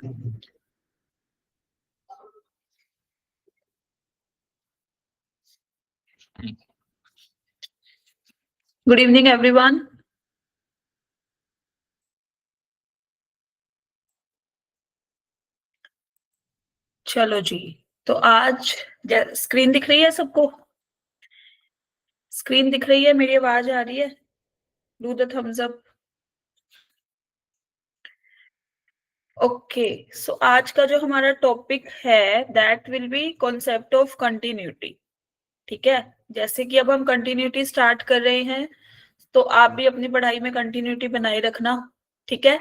Good evening everyone. चलो जी, तो आज स्क्रीन दिख रही है सबको? स्क्रीन दिख रही है, मेरी आवाज आ रही है? Do the thumbs up. Okay, so आज का जो हमारा टॉपिक है that will be concept of continuity. ठीक है, जैसे कि अब हम कंटिन्यूटी स्टार्ट कर रहे हैं, तो आप भी अपनी पढ़ाई में कंटिन्यूटी बनाए रखना। ठीक है,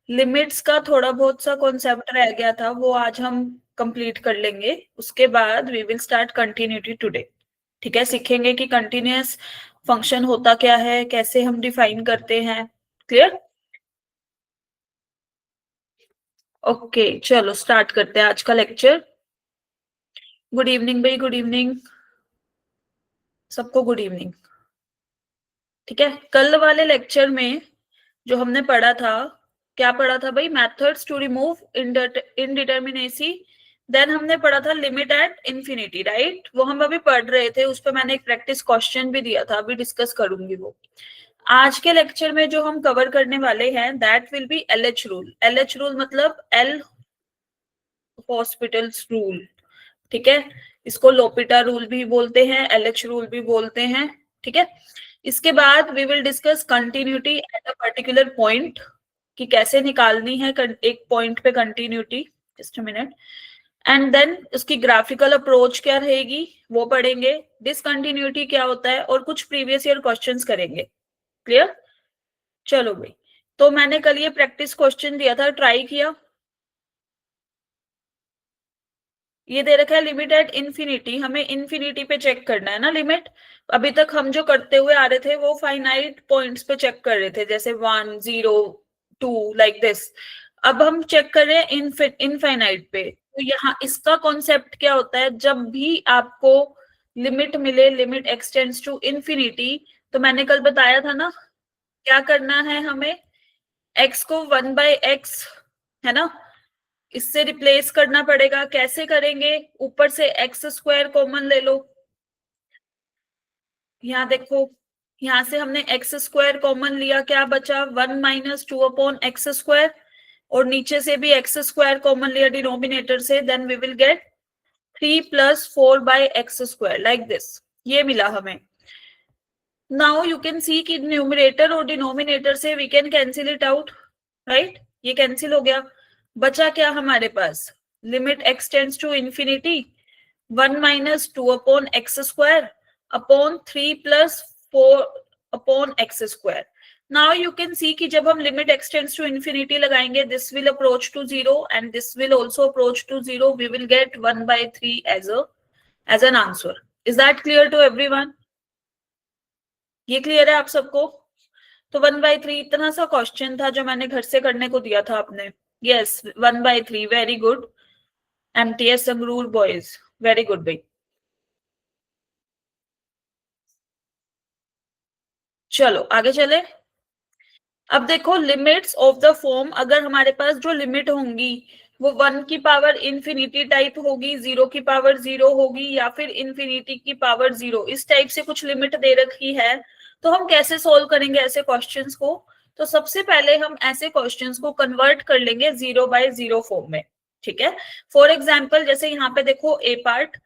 लिमिट्स का थोड़ा बहुत सा कॉन्सेप्ट रह गया था, वो आज हम कंप्लीट कर लेंगे। उसके बाद we will start continuity today. ठीक है, सीखेंगे कि कंटिन्यूअस फंक्शन होता क्या है, कैसे हम डिफाइन करते हैं। क्लियर? ओके, चलो स्टार्ट करते हैं आज का लेक्चर। गुड इवनिंग भाई, गुड इवनिंग सबको, गुड इवनिंग। ठीक है, कल वाले लेक्चर में जो हमने पढ़ा था, क्या पढ़ा था भाई? Methods to remove indeterminacy. Then हमने पढ़ा था लिमिट एट इंफिनिटी, राइट? वो हम अभी पढ़ रहे थे, उस पर मैंने एक प्रैक्टिस क्वेश्चन भी दिया था, अभी डिस्कस करूंगी वो। आज के लेक्चर में जो हम कवर करने वाले हैं that will B LH rule. LH rule मतलब एल हॉस्पिटल्स रूल। ठीक है, इसको लोपिटा रूल भी बोलते हैं, एलएच रूल भी बोलते हैं। ठीक है, इसके बाद we will discuss continuity at a particular point, कि कैसे निकालनी है एक पॉइंट पे continuity. Just a minute. And then उसकी ग्राफिकल अप्रोच क्या रहेगी वो पढ़ेंगे। डिसकंटिन्यूटी क्या होता है, और कुछ प्रीवियस ईयर क्वेश्चंस करेंगे। क्लियर? चलो भाई, तो मैंने कल ये प्रैक्टिस क्वेश्चन दिया था, ट्राई किया? ये दे रखा है लिमिट एट इन्फिनिटी, हमें इन्फिनिटी पे चेक करना है ना लिमिट। अभी तक हम जो करते हुए आ रहे थे वो फाइनाइट पॉइंट्स पे चेक कर रहे थे, जैसे 1 0 2 लाइक दिस। अब हम चेक कर रहे हैं इनफाइनाइट पे। तो यहाँ इसका कॉन्सेप्ट क्या होता है, जब भी आपको लिमिट मिले, लिमिट एक्सटेंड्स टू इन्फिनिटी, तो मैंने कल बताया था ना, क्या करना है हमें? एक्स को 1/x, है ना, इससे रिप्लेस करना पड़ेगा। कैसे करेंगे? ऊपर से एक्स स्क्वायर कॉमन ले लो। यहाँ देखो, यहाँ से हमने एक्स स्क्वायर कॉमन लिया, क्या बचा? 1 - 2/x²। और नीचे से भी एक्स स्क्वायर कॉमन लिया डिनोमिनेटर से, then we will get 3 + 4/x², like this. ये मिला हमें। नाउ यू कैन सी कि न्यूमरेटर और डिनोमिनेटर से we can cancel it out, right? ये कैंसिल हो गया। बचा क्या हमारे पास? Limit x tends to infinity, 1 - 2/x² upon 3 + 4/x²। Now you can see कि जब हम limit x tends to infinity लगाएंगे, this will approach to 0 and this will also approach to 0। We will get 1/3 as an answer. Is that clear to everyone? ये clear है आप सबको? तो 1/3 इतना सा क्वेश्चन था जो मैंने घर से करने को दिया था आपने। Yes, 1/3, very good. MTS Sangrur boys, very good भाई। चलो आगे चले। अब देखो, लिमिट्स ऑफ द फॉर्म, अगर हमारे पास जो लिमिट होंगी वो 1 की पावर टाइप होगी, 0 की पावर 0 होगी, या फिर ∞की पावर 0, इस टाइप से कुछ लिमिट दे रखी है, तो हम कैसे सोल्व करेंगे ऐसे क्वेश्चंस को? तो सबसे पहले हम ऐसे क्वेश्चंस को कन्वर्ट कर लेंगे 0/0 फॉर्म में। ठीक है, फॉर एग्जाम्पल जैसे यहाँ पे देखो ए पार्ट,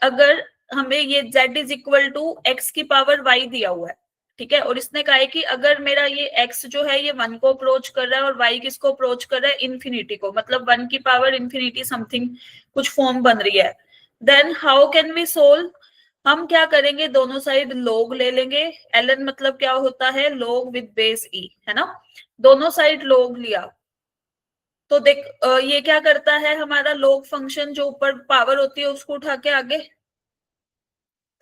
अगर हमें ये z = x⁻y दिया हुआ है, ठीक है, और इसने कहा है कि अगर मेरा ये x जो है ये 1 को अप्रोच कर रहा है और y किसको अप्रोच कर रहा है? इन्फिनिटी को, मतलब 1 की पावर समथिंग कुछ फॉर्म बन रही है। Then how can we solve? हम क्या करेंगे, दोनों साइड log ले लेंगे। ln मतलब क्या होता है? log विद बेस e, है ना। दोनों साइड log लिया तो देख, ये क्या करता है हमारा log फंक्शन, जो ऊपर पावर होती है उसको उठा के आगे।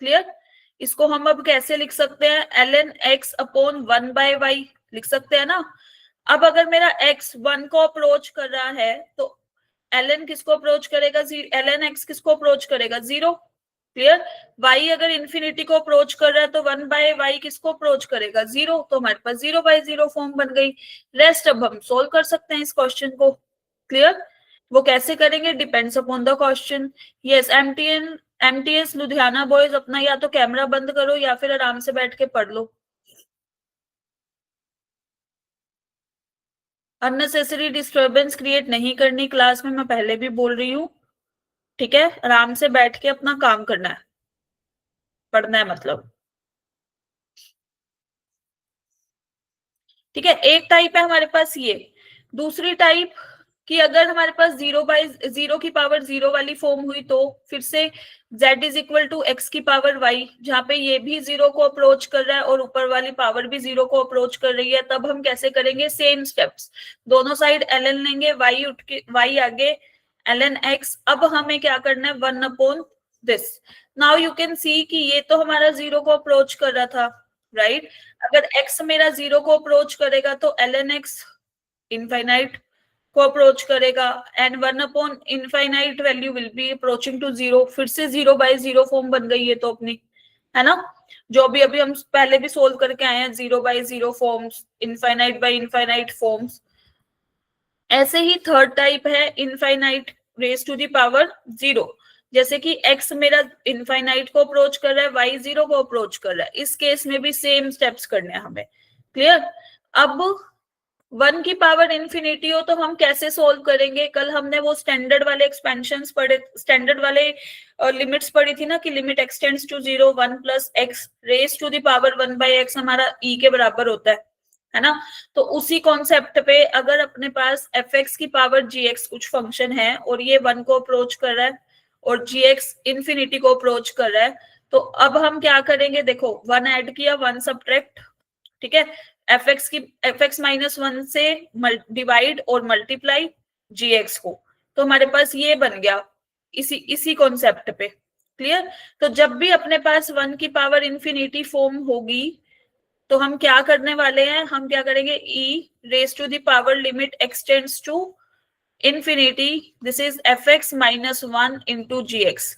क्लियर? इसको हम अब कैसे लिख सकते हैं? ln x/1/y लिख सकते हैं ना। अब अगर मेरा x 1 को अप्रोच कर रहा है तो ln किसको अप्रोच करेगा? ln x किसको अप्रोच करेगा? 0। क्लियर? y अगर इंफिनिटी को अप्रोच कर रहा है तो 1/y किसको अप्रोच करेगा? 0। तो हमारे पास 0/0 फॉर्म बन गई। रेस्ट अब हम सोल्व कर सकते हैं इस क्वेश्चन को। क्लियर? वो कैसे करेंगे, depends upon the question. Yes, MTS Ludhiana boys, अपना या तो कैमरा बंद करो या फिर आराम से बैठ के पढ़ लो। अननेसेसरी डिस्टरबेंस क्रिएट नहीं करनी क्लास में, मैं पहले भी बोल रही हूँ। ठीक है, आराम से बैठ के अपना काम करना है, पढ़ना है मतलब। ठीक है, एक टाइप है हमारे पास ये। दूसरी टाइप कि अगर हमारे पास 0/0 की पावर 0 वाली फॉर्म हुई तो फिर से z is equal to x की पावर y, जहां पे ये भी 0 को अप्रोच कर रहा है और ऊपर वाली पावर भी 0 को अप्रोच कर रही है, तब हम कैसे करेंगे, सेम स्टेप्स। दोनों साइड ln लेंगे, y उठ के y आगे ln x। अब हमें क्या करना है, 1/, this. Now you can see कि ये तो हमारा 0 को अप्रोच कर रहा था, राइट। अगर x मेरा 0 को अप्रोच करेगा तो ln x इनफाइनाइट को अप्रोच करेगा, एंड 1/इनफाइनाइट value will be approaching to 0। फिर से 0/0 फॉर्म बन गई है तो अपनी, है ना, जो भी अभी हम पहले भी सोल्व करके आए हैं, 0/0 forms, infinite by infinite forms. ऐसे ही थर्ड टाइप है infinite raise to the power 0। जैसे कि x मेरा इनफाइनाइट को अप्रोच कर रहा है, y 0 को अप्रोच कर रहा है, इस केस में भी सेम स्टेप्स करने हैं हमें। क्लियर। अब 1 की पावर इंफिनिटी हो तो हम कैसे सोल्व करेंगे, कल हमने वो स्टैंडर्ड वाले एक्सपेंशन पढ़े, स्टैंडर्ड वाले लिमिट्स पढ़ी थी ना, कि limit x tends to 0, 1 plus x raise to the power 1/x हमारा e के बराबर होता है ना। तो उसी कॉन्सेप्ट पे अगर अपने पास एफ एक्स की पावर जी एक्स कुछ फंक्शन है और ये 1 को अप्रोच कर रहा है और जी एक्स इंफिनिटी को अप्रोच कर रहा है, तो अब हम क्या करेंगे, देखो 1 ऐड किया, 1 सब्ट्रैक्ट। ठीक है, एफ एक्स -1 से डिवाइड और मल्टीप्लाई जी एक्स को, तो हमारे पास ये बन गया इसी इसी कॉन्सेप्ट पे। क्लियर। तो जब भी अपने पास 1 की पावर इंफिनिटी फॉर्म होगी तो हम क्या करने वाले हैं, हम क्या करेंगे, e raise to the power limit x tends to infinity, this is f(x-1) into g x.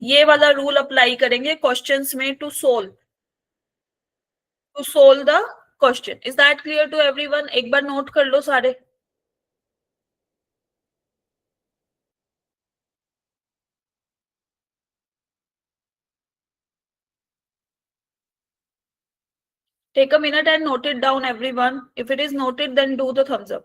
ये वाला रूल अप्लाई करेंगे क्वेश्चंस में to solve the question. Is that clear to everyone? एक बार नोट कर लो सारे। Take a minute and note it down, everyone. If it is noted, then do the thumbs up.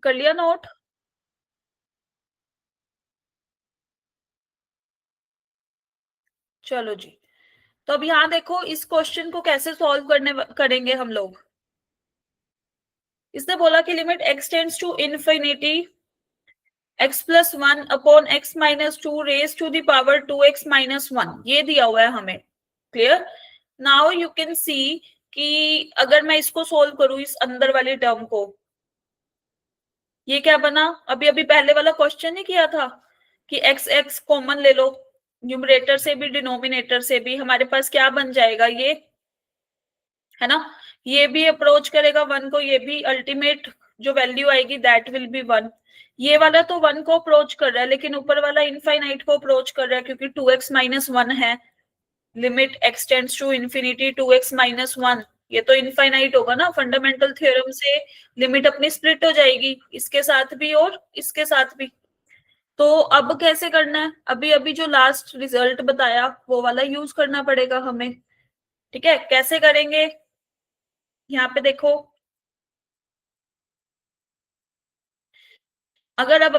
कर लिया नोट? चलो जी। तो अब यहाँ देखो, इस क्वेश्चन को कैसे सॉल्व करेंगे हम लोग। इसने बोला कि limit x tends to infinity x+1/x-2 raise to the power 2x-1, ये दिया हुआ है हमें। Clear. Now you can see कि अगर मैं इसको सोल्व करूं, इस अंदर वाली टर्म को, ये क्या बना, अभी अभी पहले वाला क्वेश्चन ही किया था कि एक्स एक्स कॉमन ले लो, न्यूमरेटर से भी डिनोमिनेटर से भी, हमारे पास क्या बन जाएगा, ये है ना। ये भी अप्रोच करेगा 1 को, ये भी अल्टीमेट जो वैल्यू आएगी दैट विल बी 1। ये वाला तो 1 को अप्रोच कर रहा है, लेकिन ऊपर वाला इनफाइनाइट को अप्रोच कर रहा है, क्योंकि 2x-1 है। Limit x tends to infinity 2x-1, ये तो इनफाइनाइट होगा ना। फंडामेंटल थ्योरम से लिमिट अपनी स्प्लिट हो जाएगी, इसके साथ भी और इसके साथ भी। तो अब कैसे करना है, अभी अभी जो लास्ट रिजल्ट बताया वो वाला यूज करना पड़ेगा हमें। ठीक है, कैसे करेंगे, यहाँ पे देखो, अगर अब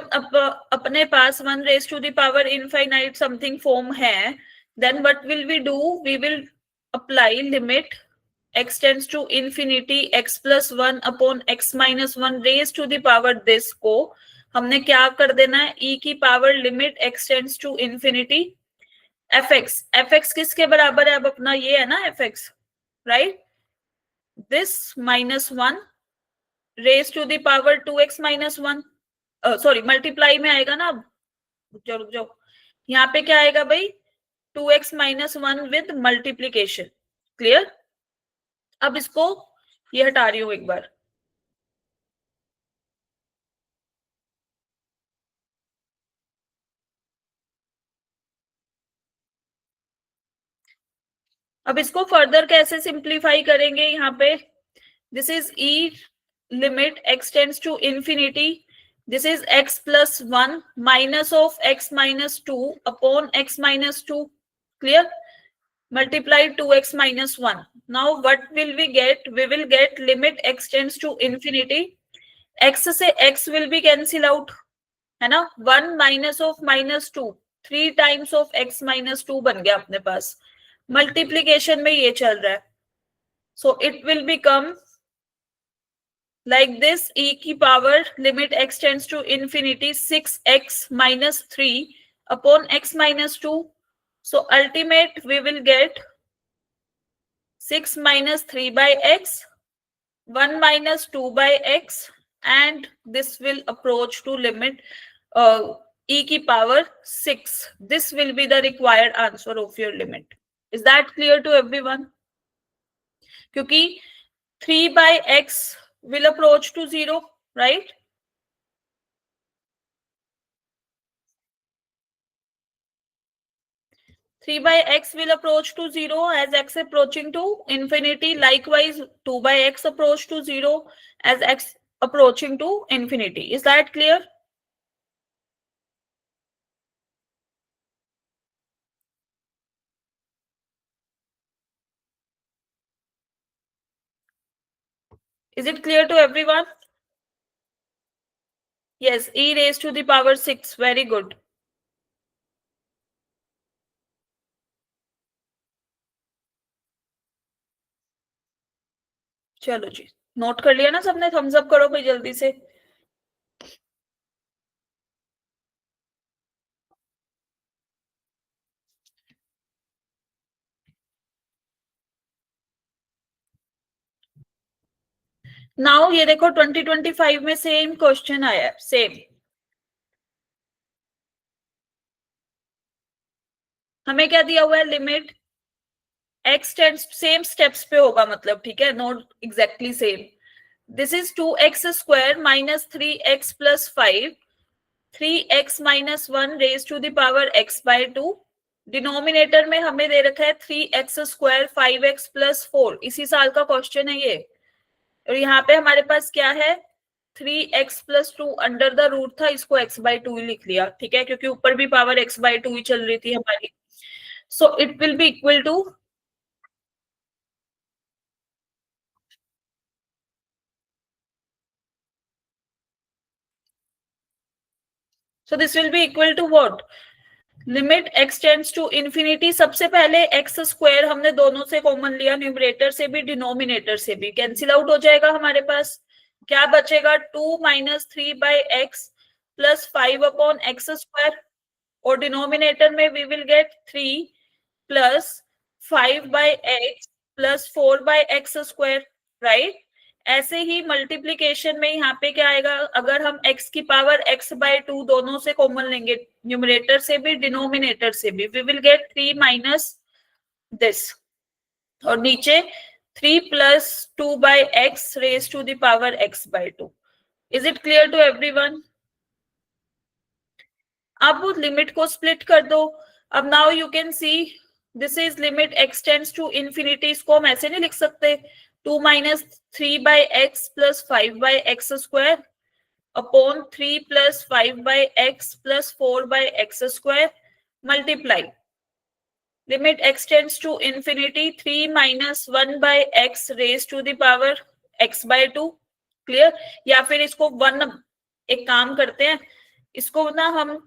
अपने पास 1 raise to the power infinite something form है, then what will we do, we will apply limit x tends to infinity x+1/x-1 raise to the power this को हमने क्या कर देना है, e की power limit x tends to infinity f(x) किसके बराबर है, अब अपना ये है ना f(x), right, this -1 raise to the power 2x-1, sorry multiply में आएगा ना। अब रुक जाओ, यहाँ पे क्या आएगा भाई, 2x minus 1 with multiplication. Clear? अब इसको ये हटा रही हूं एक बार। अब इसको फर्दर कैसे सिंप्लीफाई करेंगे? यहाँ पे this is e limit x tends to infinity, this is x plus 1 minus of x minus 2 upon x minus 2। Clear? Multiply 2x minus 1. Now what will we get? We will get limit x tends to infinity. x से x will be cancel out, है ना? 1 minus of minus 2, 3 times of x minus 2 बन गया अपने पास। Multiplication में ये चल रहा है, so it will become like this, e की power limit x tends to infinity 6x minus 3 upon x minus 2. So ultimate we will get 6 minus 3 by x, 1 minus 2 by x, and this will approach to limit e की power 6. This will be the required answer of your limit. Is that clear to everyone? क्योंकि 3 by x will approach to 0, right? Three by x will approach to 0 as x approaching to infinity. Likewise, 2 by x approach to 0 as x approaching to infinity. Is that clear? Is it clear to everyone? Yes, e raised to the power 6. Very good. चलो जी, note कर लिया ना सबने? Thums up करो भाई जल्दी से। Now ये देखो 2025 में सेम क्वेश्चन आया है, सेम। हमें क्या दिया हुआ है? Limit x tends, same steps पे होगा मतलब, ठीक है, not exactly same. This is 2x square minus 3x plus 5, 3x minus 1 raise to the power x by 2। Denominator में हमें दे रखा है 3x स्क्वायर 5x प्लस 4, इसी साल का क्वेश्चन है ये। और यहाँ पे हमारे पास क्या है? 3x plus 2 under the root था, इसको x बाय 2 ही लिख लिया, ठीक है, क्योंकि ऊपर भी पावर x बाय 2 ही चल रही थी हमारी। So it will be equal to, so this will be equal to what? Limit x tends to infinity. सबसे पहले x स्क्वायर हमने दोनों से कॉमन लिया, न्यूमरेटर से भी डिनोमिनेटर से भी, कैंसिल आउट हो जाएगा हमारे पास। क्या बचेगा? 2 minus 3 by x plus 5 upon x square, और डिनोमिनेटर में we will get 3 plus 5 by x plus 4 by x square, right? ऐसे ही मल्टीप्लीकेशन में यहाँ पे क्या आएगा? अगर हम x की पावर x बाय 2 दोनों से कॉमन लेंगे, न्यूमरेटर से भी डिनोमिनेटर से भी, we will get 3 minus this, और नीचे 3 plus 2 by x raise to the power x by 2। Is it clear to everyone? अब लिमिट को स्प्लिट कर दो। अब now you can see this is limit x tends to infinity. इसको हम ऐसे नहीं लिख सकते, 2 minus 3 by x plus 5 by x square upon 3 plus 5 by x plus 4 by x square multiply limit x tends to infinity 3 minus 1 by x raise to the power x by 2। Clear? या फिर इसको 1, एक काम करते हैं, इसको ना हम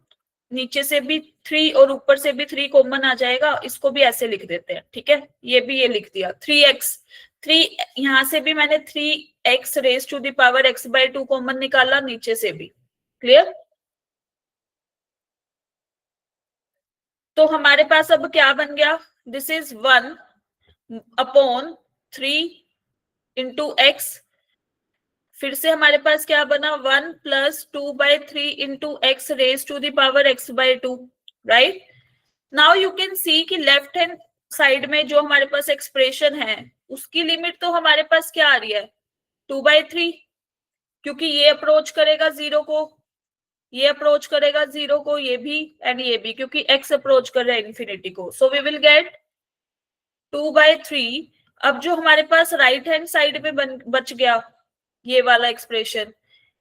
नीचे से भी 3 और ऊपर से भी 3 कॉमन आ जाएगा, इसको भी ऐसे लिख देते हैं, ठीक है? ये भी ये लिख दिया 3x, 3 यहां से भी मैंने 3x raise to the power x by 2 common निकाला, नीचे से भी। क्लियर? तो हमारे पास अब क्या बन गया? This is 1 upon 3 into x, फिर से हमारे पास क्या बना? 1 plus 2 by 3 into x raise to the power x by 2, right? Now you can see कि लेफ्ट हैंड साइड में जो हमारे पास एक्सप्रेशन है उसकी लिमिट तो हमारे पास क्या आ रही है 2/3, क्योंकि ये अप्रोच करेगा जीरो को, ये अप्रोच करेगा जीरो को, ये भी एंड ये भी, क्योंकि एक्स अप्रोच कर रहा है इन्फिनिटी को. So we will get 2/3. अब जो हमारे पास राइट हैंड साइड में बच गया ये वाला एक्सप्रेशन,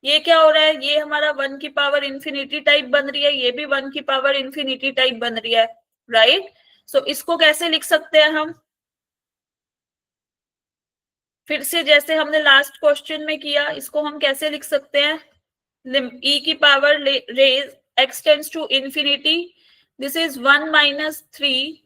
ये क्या हो रहा है, ये हमारा 1 की पावर इंफिनिटी टाइप बन रही है, ये भी 1 की पावर इंफिनिटी टाइप बन रही है, राइट. सो इसको कैसे लिख सकते हैं हम, फिर से जैसे हमने लास्ट क्वेश्चन में किया, इसको हम कैसे लिख सकते हैं, e की पावर raise x tends to infinity, this is 1 minus 3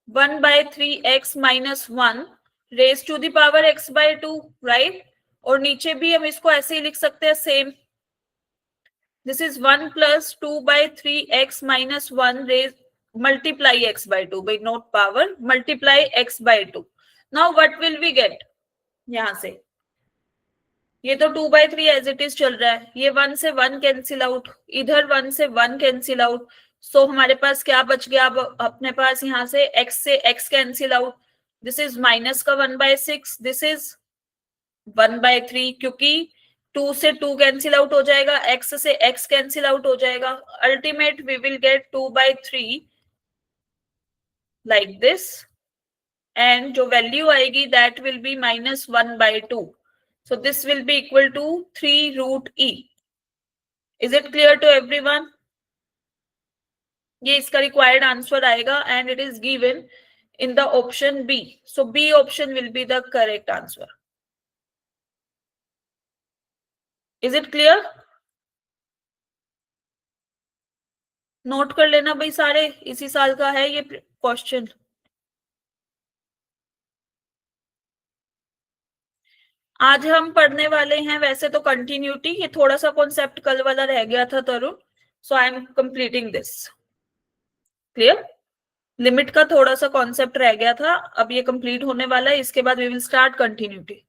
1/3x minus 1 raise to the power x by 2, right. और नीचे भी हम इसको ऐसे ही लिख सकते हैं same, this is 1 plus 2/3x minus 1 raise multiply x by 2, by note power multiply x by 2. Now what will we get, यहां से ये तो 2/3 एज इट इज चल रहा है, ये 1 से 1 कैंसिल आउट, इधर 1 से 1 कैंसिल आउट. सो हमारे पास क्या बच गया, अब अपने पास यहां से x cancel out, this is minus का 1/6, दिस इज 1/3, क्योंकि 2 से 2 कैंसिल आउट हो जाएगा, x से x कैंसिल आउट हो जाएगा. Ultimate we will get 2/3 like this, and जो वैल्यू आएगी that will be -1/2. So this will be equal to 3 root e. Is it clear to everyone? ये इसका required answer आएगा and it is given in the option B. So B option will be the correct answer. Is it clear? Note कर लेना भाई सारे, इसी साल का है ये क्वेश्चन. आज हम पढ़ने वाले हैं वैसे तो कंटिन्यूटी, ये थोड़ा सा कॉन्सेप्ट कल वाला रह गया था Tarun, so I am completing this. Clear? Limit का थोड़ा सा कॉन्सेप्ट रह गया था, अब ये कंप्लीट होने वाला है, इसके बाद वी विल स्टार्ट कंटिन्यूटी.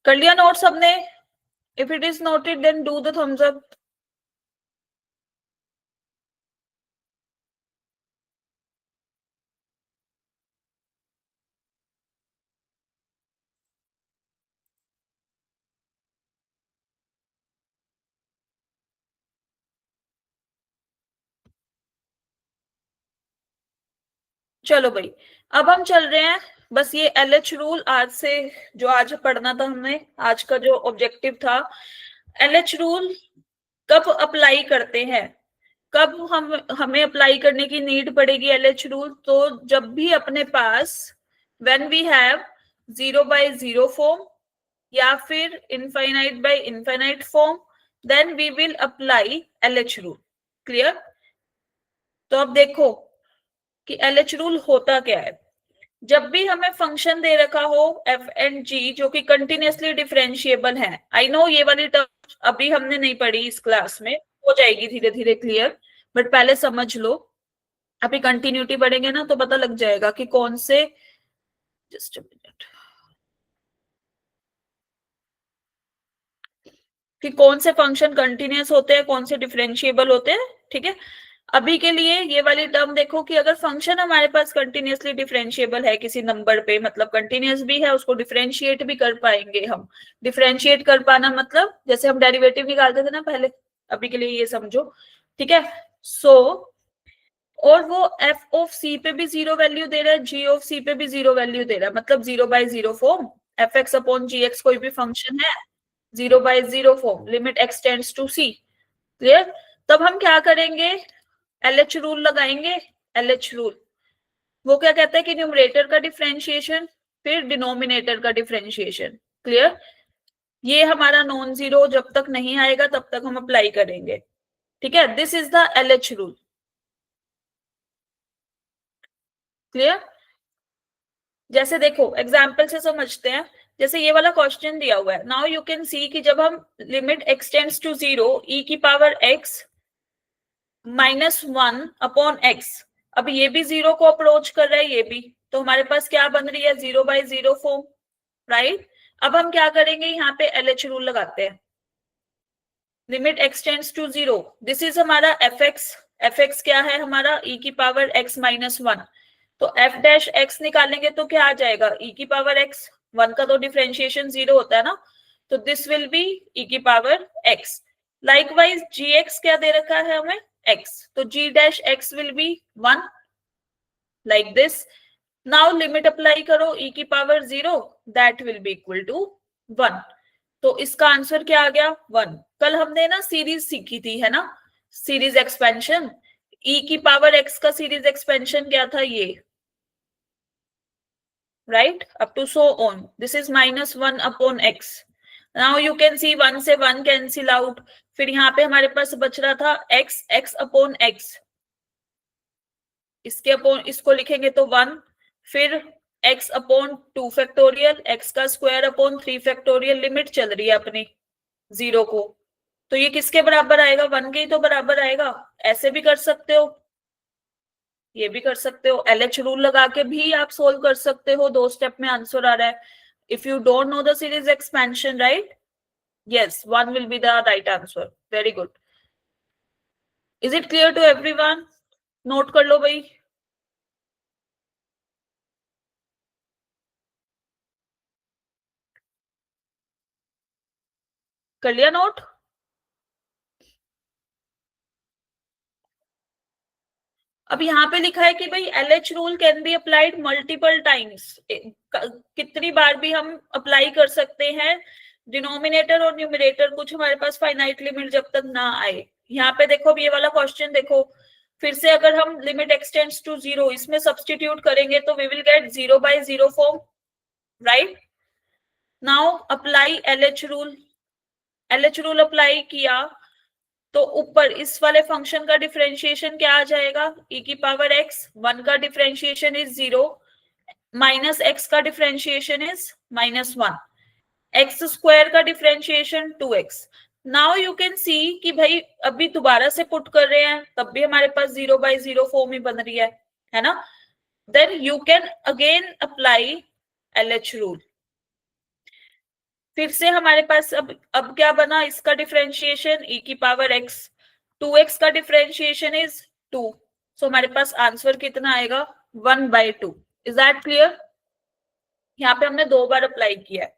कर लिया नोट सबने? If it is noted then do the thumbs up. चलो भाई, अब हम चल रहे हैं, बस ये LH रूल आज से, जो आज पढ़ना था हमने, आज का जो ऑब्जेक्टिव था, LH रूल कब अप्लाई करते हैं, कब हमें अप्लाई करने की नीड पड़ेगी LH रूल, तो जब भी अपने पास व्हेन वी हैव 0/0 फॉर्म या फिर infinite by infinite form, then we will apply LH rule. Clear? तो अब देखो कि LH रूल होता क्या है. जब भी हमें फंक्शन दे रखा हो f एंड g जो कि कंटिन्यूसली डिफरेंशिएबल है, आई नो ये वाली टर्म अभी हमने नहीं पढ़ी इस क्लास में, हो जाएगी धीरे धीरे क्लियर, बट पहले समझ लो, अभी कंटिन्यूटी पढ़ेंगे ना तो पता लग जाएगा कि कौन से, जस्ट अ मिनट, कि कौन से फंक्शन कंटिन्यूस होते हैं, कौन से डिफरेंशिएबल होते हैं. ठीक है, अभी के लिए ये वाली टर्म देखो कि अगर फंक्शन हमारे पास कंटिन्यूसली डिफरेंशिएबल है किसी नंबर पे, मतलब कंटिन्यूस भी है, उसको डिफरेंशिएट भी कर पाएंगे हम. डिफरेंशिएट कर पाना मतलब जैसे हम डेरिवेटिव निकालते थे ना पहले, अभी के लिए ये समझो. ठीक है, सो और वो एफ ऑफ सी पे भी जीरो वैल्यू दे रहा है, जी ऑफ सी पे भी जीरो वैल्यू दे रहा है, मतलब 0/0 form, f x upon g x कोई भी फंक्शन है, 0/0 form, limit x tends to c. Clear? तब हम क्या करेंगे, LH रूल लगाएंगे. LH रूल वो क्या कहता है कि न्यूमरेटर का डिफरेंशिएशन फिर डिनोमिनेटर का डिफरेंशिएशन. क्लियर? ये हमारा नॉन जीरो जब तक नहीं आएगा तब तक हम अप्लाई करेंगे. ठीक है, this is the LH rule. Clear? जैसे देखो एग्जाम्पल से समझते हैं, जैसे ये वाला क्वेश्चन दिया हुआ है, नाउ यू कैन सी कि जब हम limit x tends to 0 e की पावर x -1 अपॉन x, अब ये भी जीरो को अप्रोच कर रहा है, ये भी, तो हमारे पास क्या बन रही है, 0/0 फॉर्म, राइट। अब हम क्या करेंगे, यहाँ पे LH रूल लगाते हैं, limit x tends to 0, this is हमारा f(x) क्या है हमारा, e की पावर x माइनस 1, तो f डैश x निकालेंगे तो क्या आ जाएगा, e की पावर x, 1 का तो डिफरेंशिएशन 0 होता है ना, तो दिस विल बी e की पावर x। लाइकवाइज gx क्या दे रखा है हमें, x, तो g dash x will be 1, like this. Now limit apply करो e की power 0, that will be equal to 1, तो इसका आंसर क्या आ गया, 1। कल हमने ना सीरीज सीखी थी, है ना, सीरीज एक्सपेंशन, e की पावर x का सीरीज एक्सपेंशन क्या था, ये, right, up to so on, this is -1 upon x। now you can see 1 से 1 cancel out, फिर यहाँ पे हमारे पास बच रहा था x अपॉन x, इसके अपॉन इसको लिखेंगे तो 1, फिर x अपॉन 2 फैक्टोरियल, x का स्क्वायर अपॉन 3 फैक्टोरियल, लिमिट चल रही है अपनी 0 को, तो ये किसके बराबर आएगा, 1 के ही तो बराबर आएगा। ऐसे भी कर सकते हो, ये भी कर सकते हो, LH रूल लगा के भी आप सोल्व कर सकते हो, 2 स्टेप में आंसर आ रहा है। If you don't know the series expansion, right, yes, 1 will be the right answer, very good. Is it clear to everyone, note कर लो भाई, कर लिया नोट। अब यहाँ पे लिखा है कि भाई LH rule can be applied multiple times, कितनी बार भी हम अप्लाई कर सकते हैं, डिनोमिनेटर और न्यूमरेटर, कुछ हमारे पास फाइनाइट लिमिट जब तक ना आए। यहाँ पे देखो, अब ये वाला क्वेश्चन देखो, फिर से अगर हम लिमिट एक्सटेंड्स टू 0 इसमें सब्सटीट्यूट करेंगे तो we will get 0/0 form, right. Now apply LH rule, LH rule apply किया तो ऊपर इस वाले फंक्शन का डिफरेंशिएशन क्या आ जाएगा, e की पावर x, 1 का डिफरेंशिएशन इज 0, माइनस x का डिफरेंशिएशन इज -1, एक्स स्क्वायर का differentiation 2x। Now you can see कि भाई अभी दोबारा से पुट कर रहे हैं तब भी हमारे पास 0/0 फॉर्म ही बन रही है ना, then you can again apply LH rule. फिर से हमारे पास अब क्या बना, इसका डिफरेंशिएशन e की पावर x, 2x का डिफरेंशिएशन इज 2, सो हमारे पास आंसर कितना आएगा, 1/2। इज दैट क्लियर, यहाँ पे हमने 2 बार अप्लाई किया है,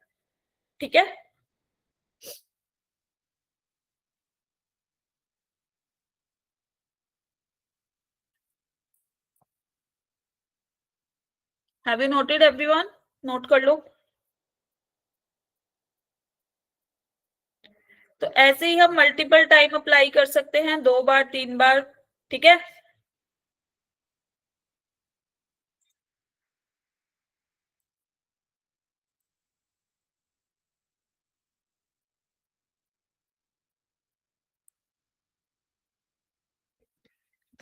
ठीक है। Have you noted everyone, note कर लो। तो ऐसे ही हम मल्टीपल टाइम अप्लाई कर सकते हैं, 2 बार 3 बार, ठीक है।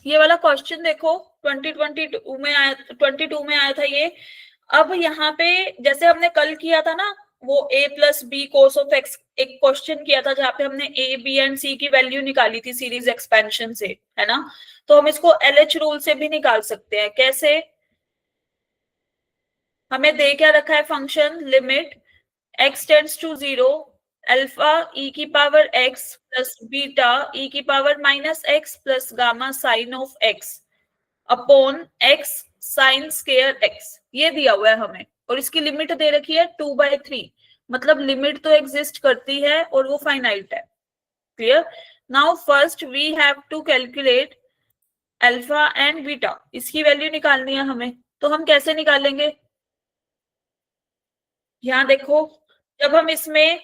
ये वाला क्वेश्चन देखो, 2022 में आया, 22 में आया था ये। अब यहाँ पे जैसे हमने कल किया था ना, वो a+b cos ऑफ x, एक क्वेश्चन किया था जहाँ पे हमने a b एंड c की वैल्यू निकाली थी सीरीज एक्सपेंशन से, है ना, तो हम इसको LH रूल से भी निकाल सकते हैं। कैसे, हमें दे क्या रखा है function, limit x tends to 0, alpha e की power x plus beta e की power -x plus gamma sine of x upon x sine square x, ये दिया हुआ है हमें, और इसकी लिमिट दे रखी है 2/3, मतलब लिमिट तो एग्जिस्ट करती है और वो फाइनाइट है, clear. Now first we have to calculate alpha and beta, इसकी वैल्यू निकालनी है हमें, तो हम कैसे निकालेंगे, यहाँ देखो, जब हम इसमें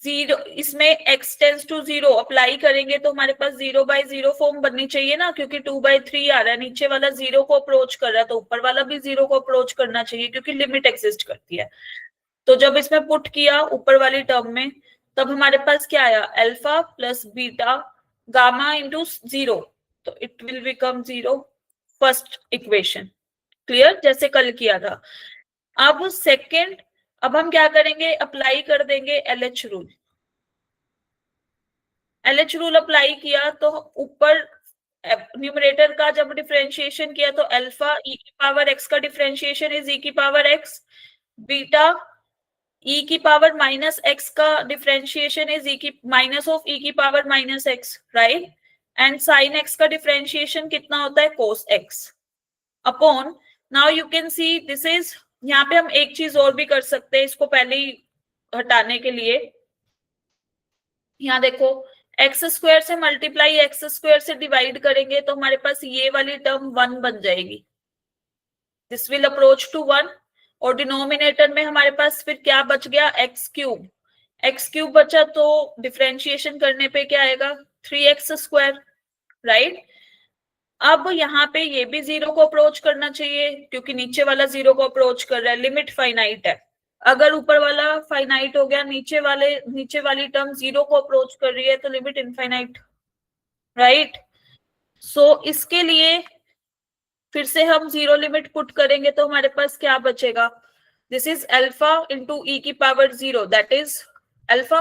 0, इसमें x टेंस टू 0 अप्लाई करेंगे तो हमारे पास 0/0 फॉर्म बननी चाहिए ना, क्योंकि 2/3 आ रहा है, नीचे वाला 0 को अप्रोच कर रहा है तो ऊपर वाला भी 0 को अप्रोच करना चाहिए, क्योंकि लिमिट एग्जिस्ट करती है। तो जब इसमें पुट किया ऊपर वाली टर्म में, तब हमारे पास क्या आया, alpha plus beta gamma into 0, तो it will become 0, first equation, clear, जैसे कल किया था। अब सेकेंड, अब हम क्या करेंगे, अप्लाई कर देंगे LH rule. LH rule apply किया तो ऊपर न्यूमरेटर का जब डिफरेंशिएशन किया तो अल्फा ई की पावर एक्स का डिफरेंशिएशन इज ई की पावर एक्स, बीटा ई की पावर माइनस एक्स का डिफरेंशिएशन इज ई की माइनस ऑफ ई की power minus x, right. And sign x का डिफरेंशिएशन कितना होता है, कोस x upon, now you can see this is, यहाँ पे हम एक चीज और भी कर सकते हैं इसको पहले ही हटाने के लिए। यहाँ देखो, एक्स स्क्वायर से मल्टीप्लाई एक्स स्क्वायर से डिवाइड करेंगे तो हमारे पास ये वाली टर्म 1 बन जाएगी, दिस विल अप्रोच टू 1। और डिनोमिनेटर में हमारे पास फिर क्या बच गया, एक्स क्यूब। एक्स क्यूब बचा तो डिफरेंशिएशन करने पे क्या आएगा, 3x स्क्वायर, राइट। अब यहाँ पे ये भी जीरो को अप्रोच करना चाहिए क्योंकि नीचे वाला जीरो को अप्रोच कर रहा है, लिमिट फाइनाइट है। अगर ऊपर वाला फाइनाइट हो गया, नीचे वाली टर्म जीरो को अप्रोच कर रही है तो लिमिट इनफाइनाइट, राइट। सो इसके लिए फिर से हम जीरो लिमिट पुट करेंगे तो हमारे पास क्या बचेगा, this is alpha into e की power zero, that is alpha.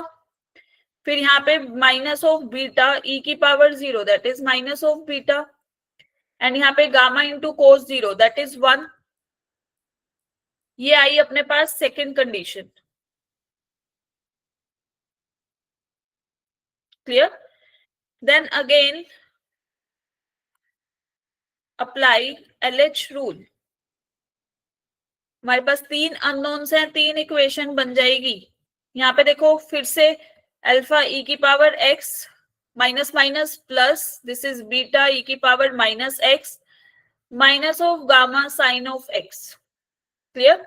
फिर यहाँ पे माइनस ऑफ बीटा ई की power zero, that is minus of beta. And यहाँ पे gamma into cos zero, that is 1। ये आई अपने पास second condition, clear. Then again apply LH rule. हमारे पास तीन अननोन्स हैं, तीन इक्वेशन बन जाएगी। यहाँ पे देखो फिर से अल्फा ई की power x minus minus plus, this is beta e की power minus x minus of gamma sine of x, clear.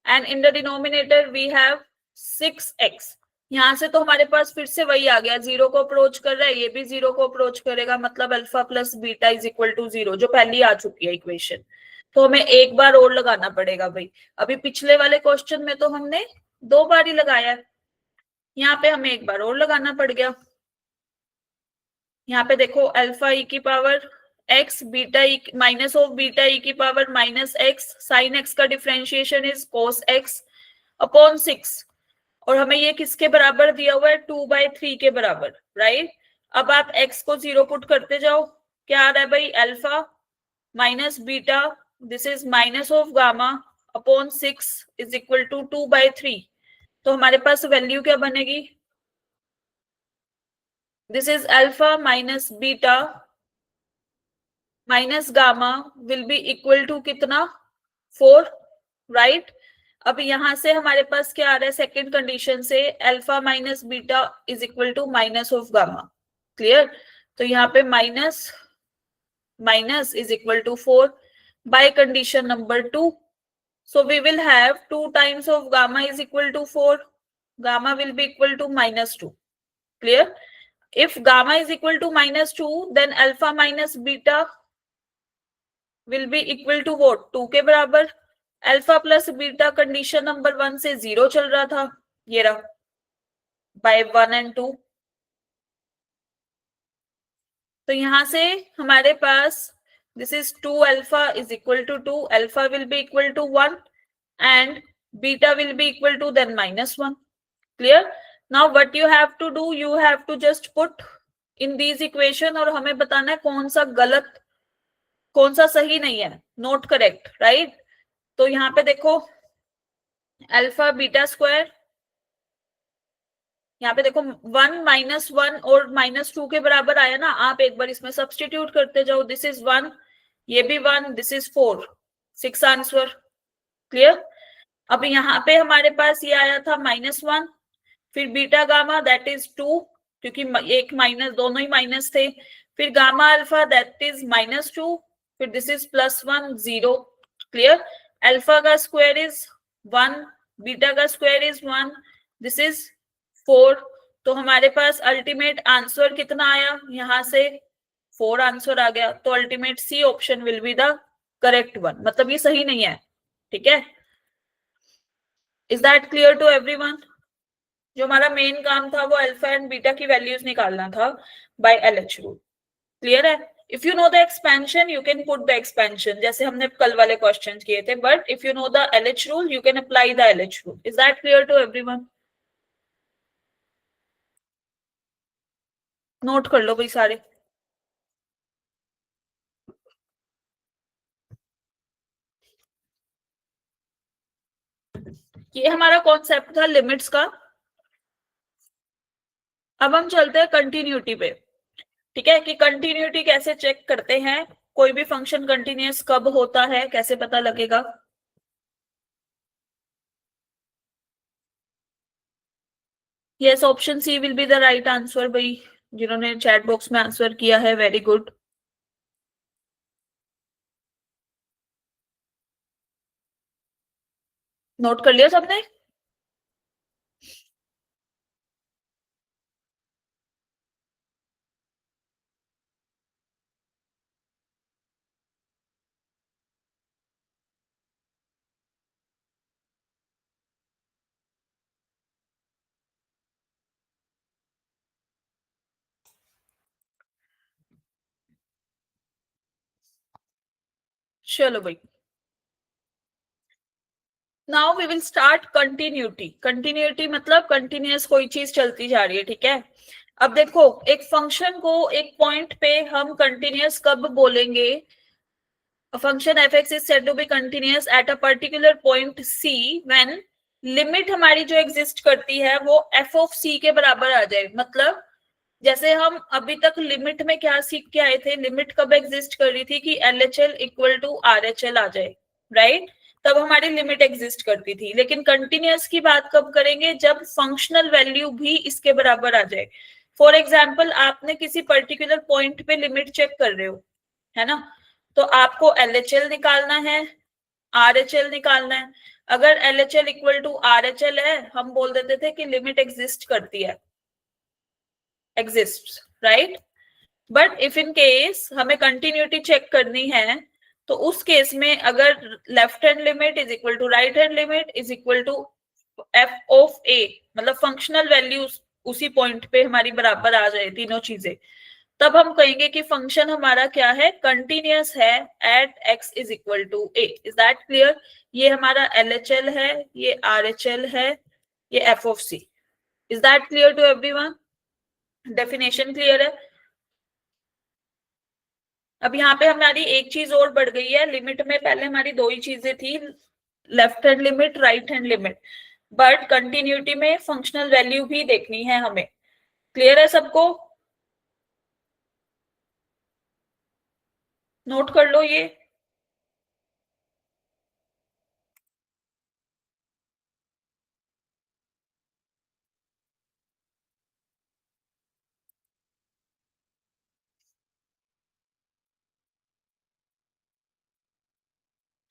And in the denominator we have 6x। यहां से तो हमारे पास फिर से वही आ गया, जीरो को अप्रोच कर रहा है, ये भी जीरो को अप्रोच करेगा, मतलब alpha plus beta is equal to zero, जो पहली आ चुकी है इक्वेशन। तो हमें एक बार और लगाना पड़ेगा भाई, अभी पिछले वाले क्वेश्चन में तो हमने 2 बार ही लगाया है, यहाँ पे हमें एक बार और लगाना पड़ गया। यहाँ पे देखो अल्फा ई की power x beta e minus of beta e की power minus x sine x का differentiation is cos x upon 6। और हमें ये किसके बराबर दिया हुआ है, 2/3 के बराबर, राइट। अब आप x को जीरो पुट करते जाओ, क्या आ रहा है भाई, alpha minus beta, this is minus of gamma upon 6 is equal to 2/3। तो हमारे पास वैल्यू क्या बनेगी, this is alpha minus beta minus gamma will be equal to कितना, 4, राइट। अब यहां से हमारे पास क्या आ रहा है, सेकेंड कंडीशन से alpha minus beta is equal to minus of gamma, clear. तो यहाँ पे minus minus is equal to 4 by condition number 2। So we will have 2 times of gamma is equal to 4, gamma will be equal to -2, clear. if gamma is equal to -2 then alpha minus beta will be equal to what, 2 के बराबर। Alpha plus beta condition number 1 से 0 चल रहा था, ये रहा bye 1 and 2। तो यहां से हमारे पास this is 2 alpha is equal to 2, alpha will be equal to 1 and beta will be equal to then -1, clear. Now what you have to do, you have to just put in these equation और हमें बताना है कौन सा गलत कौन सा सही नहीं है, नोट करेक्ट, राइट। तो यहाँ पे देखो अल्फा बीटा स्क्वायर, यहाँ पे देखो 1 -1 और -2 के बराबर आया ना, आप एक बार इसमें सब्सटीट्यूट करते जाओ, दिस इज 1, ये भी 1, दिस इज 4, 6 आंसर, क्लियर। अब यहाँ पे हमारे पास ये आया था -1, फिर बीटा गामा दैट इज 2, क्योंकि एक माइनस, दोनों ही माइनस थे, फिर गामा अल्फा दैट इज -2, फिर दिस इज +1 0, क्लियर। अल्फा का स्क्वायर इज 1, बीटा का स्क्वायर इज 1, दिस इज 4। तो हमारे पास अल्टीमेट आंसर कितना आया, यहां से 4 आंसर आ गया, तो ultimate C option will be the correct one, मतलब ये सही नहीं है, ठीक है। Is that clear to everyone. जो हमारा मेन काम था वो अल्फा एंड बीटा की वैल्यूज निकालना था बाय एलएच रूल, क्लियर है। If you know the expansion you can put the expansion, जैसे हमने कल वाले क्वेश्चन किए थे, but if you know the LH rule you can apply the LH rule. Is that clear to everyone. Note कर लो भाई सारे। ये हमारा कॉन्सेप्ट था लिमिट्स का। अब हम चलते हैं कंटिन्यूटी पे। ठीक है, कि कंटिन्यूटी कैसे चेक करते हैं, कोई भी फंक्शन कंटिन्यूअस कब होता है, कैसे पता लगेगा। Yes, option C will be the right answer भाई, जिन्होंने चैट बॉक्स में आंसर किया है, वेरी गुड। नोट कर लिया सबने? चलो भाई, now we will start continuity. Continuity मतलब कंटिन्यूअस कोई चीज चलती जा रही है, ठीक है। अब देखो, एक फंक्शन को एक पॉइंट पे हम कंटिन्यूअस कब बोलेंगे। Function f x is said to be continuous at a particular point c when limit हमारी जो एग्जिस्ट करती है वो एफ ऑफ सी के बराबर आ जाए। मतलब जैसे हम अभी तक लिमिट में क्या सीख के आए थे, लिमिट कब एग्जिस्ट कर रही थी कि L H L equal to R H L आ जाए, राइट। तब हमारी लिमिट एग्जिस्ट करती थी। लेकिन कंटिन्यूअस की बात कब करेंगे, जब फंक्शनल वैल्यू भी इसके बराबर आ जाए। फॉर एग्जाम्पल, आपने किसी पर्टिकुलर पॉइंट पे लिमिट चेक कर रहे हो, है ना, तो आपको एल एच एल निकालना है, आर एच एल निकालना है। अगर L H L equal to R H L है, हम बोल देते थे कि लिमिट एग्जिस्ट करती है, exist, right. But if in case हमें कंटिन्यूटी चेक करनी है, तो उस केस में अगर left hand limit is equal to right hand limit is equal to f of a, मतलब फंक्शनल वैल्यूज उसी पॉइंट पे हमारी बराबर आ जाए तीनों चीजें, तब हम कहेंगे कि फंक्शन हमारा क्या है, कंटिन्यूअस है at x is equal to a. Is that clear? ये हमारा एल एच एल है, ये आर एच एल है, ये f of c. Is that clear to everyone? Definition clear है? अब यहाँ पे हमारी एक चीज और बढ़ गई है लिमिट में। पहले हमारी दो ही चीजें थी, left hand limit, right hand limit. But continuity में फंक्शनल वैल्यू भी देखनी है हमें। क्लियर है सबको? नोट कर लो ये।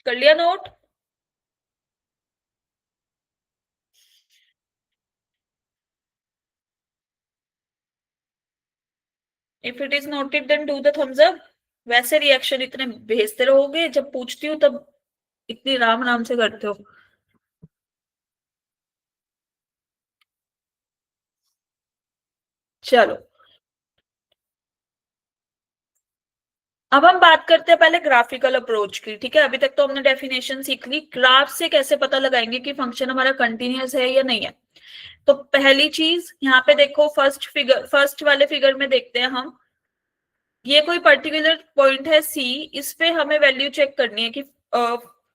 कर लिया note? If it is noted then do the thumbs up. वैसे रिएक्शन इतने भेजते रहोगे, जब पूछती हूँ तब इतनी राम नाम से करते हो। चलो, अब हम बात करते हैं पहले ग्राफिकल अप्रोच की। ठीक है, अभी तक तो हमने डेफिनेशन सीख ली, ग्राफ से कैसे पता लगाएंगे कि फंक्शन हमारा कंटिन्यूअस है या नहीं है। तो पहली चीज यहाँ पे देखो, फर्स्ट वाले फिगर में देखते हैं हम। ये कोई पर्टिकुलर पॉइंट है सी, इस पे हमें वैल्यू चेक करनी है कि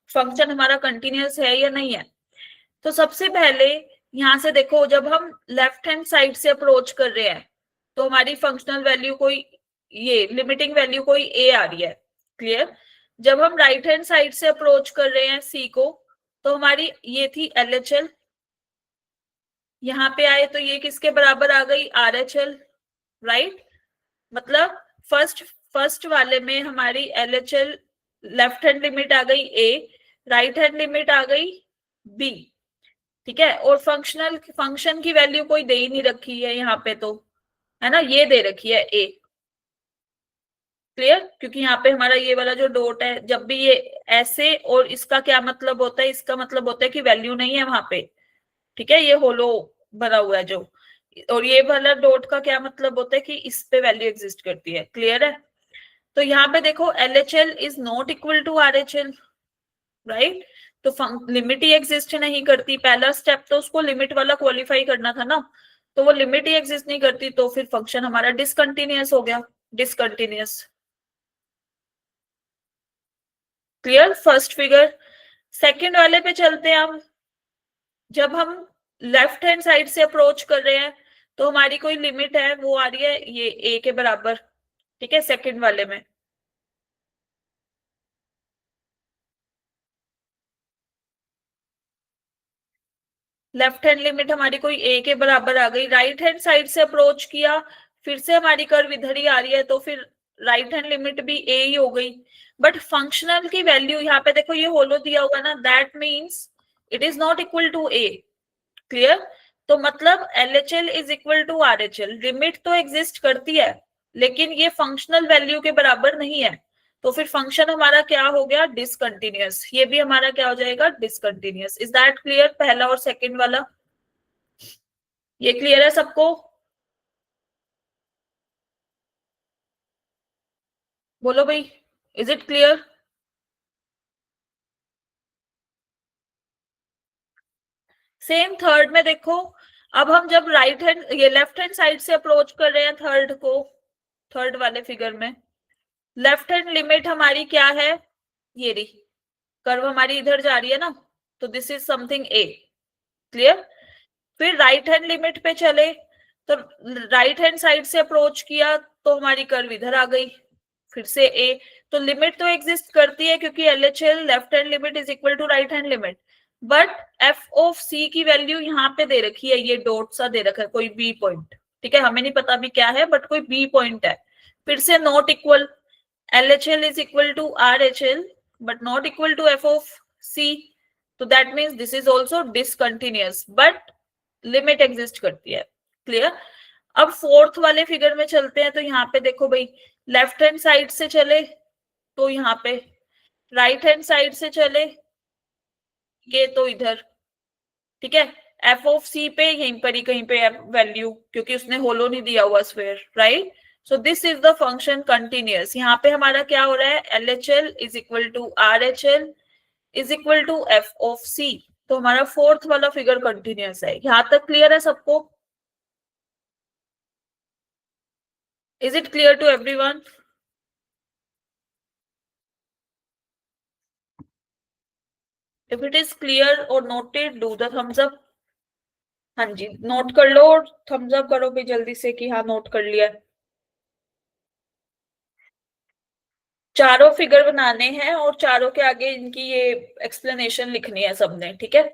फंक्शन हमारा कंटिन्यूअस है या नहीं है। तो सबसे पहले यहाँ से देखो, जब हम लेफ्ट हैंड साइड से अप्रोच कर रहे हैं तो हमारी फंक्शनल वैल्यू कोई, ये लिमिटिंग वैल्यू कोई ए आ रही है। क्लियर? जब हम राइट हैंड साइड से अप्रोच कर रहे हैं सी को, तो हमारी ये थी एल एच एल, यहाँ पे आए तो ये किसके बराबर आ गई, आर एच एल, राइट। मतलब फर्स्ट फर्स्ट वाले में हमारी L H L left hand limit आ गई ए, राइट हैंड लिमिट आ गई बी। ठीक है, और फंक्शन की वैल्यू कोई दे ही नहीं रखी है यहाँ पे, तो है ना, ये दे रखी है ए। क्लियर? क्योंकि यहाँ पे हमारा ये वाला जो डॉट है, जब भी ये ऐसे, और इसका क्या मतलब होता है, इसका मतलब होता है कि वैल्यू नहीं है वहां पे। ठीक है, ये होलो बना हुआ है जो, और ये वाला डॉट का क्या मतलब होता है कि इस पे वैल्यू एग्जिस्ट करती है। क्लियर है? तो यहाँ पे देखो, L H L is not equal to R H L, right. तो लिमिट ही एग्जिस्ट नहीं करती। पहला स्टेप तो उसको लिमिट वाला क्वालिफाई करना था ना, तो वो लिमिट ही एग्जिस्ट नहीं करती, तो फिर फंक्शन हमारा डिसकंटिन्यूअस हो गया, discontinuous. Clear? First figure. Second वाले पे चलते हैं हम। जब हम लेफ्ट हैंड साइड से अप्रोच कर रहे हैं तो हमारी कोई लिमिट है, वो आ रही है ये ए के बराबर, ठीक है, सेकंड वाले में। लेफ्ट हैंड लिमिट हमारी कोई ए के बराबर आ गई, राइट हैंड साइड से अप्रोच किया, फिर से हमारी कर्व इधर ही आ रही है, तो फिर राइट हैंड लिमिट भी ए ही हो गई। बट फंक्शनल की वैल्यू यहाँ पे देखो, ये होलो दिया हुआ ना, that means it is not equal to a. Clear? तो मतलब LHL is equal to RHL, limit तो एग्जिस्ट करती है लेकिन ये फंक्शनल वैल्यू के बराबर नहीं है। तो फिर फंक्शन हमारा क्या हो गया? डिसकंटिन्यूअस। ये भी हमारा क्या हो जाएगा? डिसकंटिन्यूअस। Is that clear? पहला और सेकंड वाला ये क्लियर है सबको? बोलो भाई, is it clear? Same third में देखो, अब हम जब राइट हैंड ये लेफ्ट हैंड साइड से अप्रोच कर रहे हैं थर्ड को, थर्ड वाले फिगर में लेफ्ट हैंड लिमिट हमारी क्या है? ये रही, कर्व हमारी इधर जा रही है ना, तो this is something A. Clear? फिर राइट हैंड लिमिट पे चले, तो राइट हैंड साइड से अप्रोच किया तो हमारी कर्व इधर आ गई, फिर से ए। तो लिमिट तो एग्जिस्ट करती है क्योंकि LHL left hand limit is equal to right hand limit. But f of c की वैल्यू यहाँ पे दे रखी है, ये डॉट सा दे रखा है, कोई बी पॉइंट, ठीक है, हमें नहीं पता भी क्या है बट कोई बी पॉइंट है। फिर से not equal, LHL is equal to RHL but not equal to f of c, तो that means this is also discontinuous but limit exist करती है। क्लियर? अब फोर्थ वाले फिगर में चलते हैं, तो यहाँ पे देखो भाई, लेफ्ट हैंड साइड से चले तो यहाँ पे, राइट हैंड साइड से चले ये तो इधर, ठीक है, एफ ऑफ सी पे यहीं पर ही कहीं पे वैल्यू, क्योंकि उसने होलो नहीं दिया हुआ sphere, right? So this is the function continuous. यहाँ पे हमारा क्या हो रहा है? LHL is equal to RHL is equal to f of c. तो हमारा फोर्थ वाला फिगर कंटिन्यूअस है। यहां तक क्लियर है सबको? Is it clear to everyone? If it is clear और noted, do the thumbs up. हाँ जी, नोट कर लो और थम्स अप करो भी जल्दी से कि हाँ नोट कर लिया। चारों फिगर बनाने हैं और चारों के आगे इनकी ये एक्सप्लेनेशन लिखनी है सबने, ठीक है?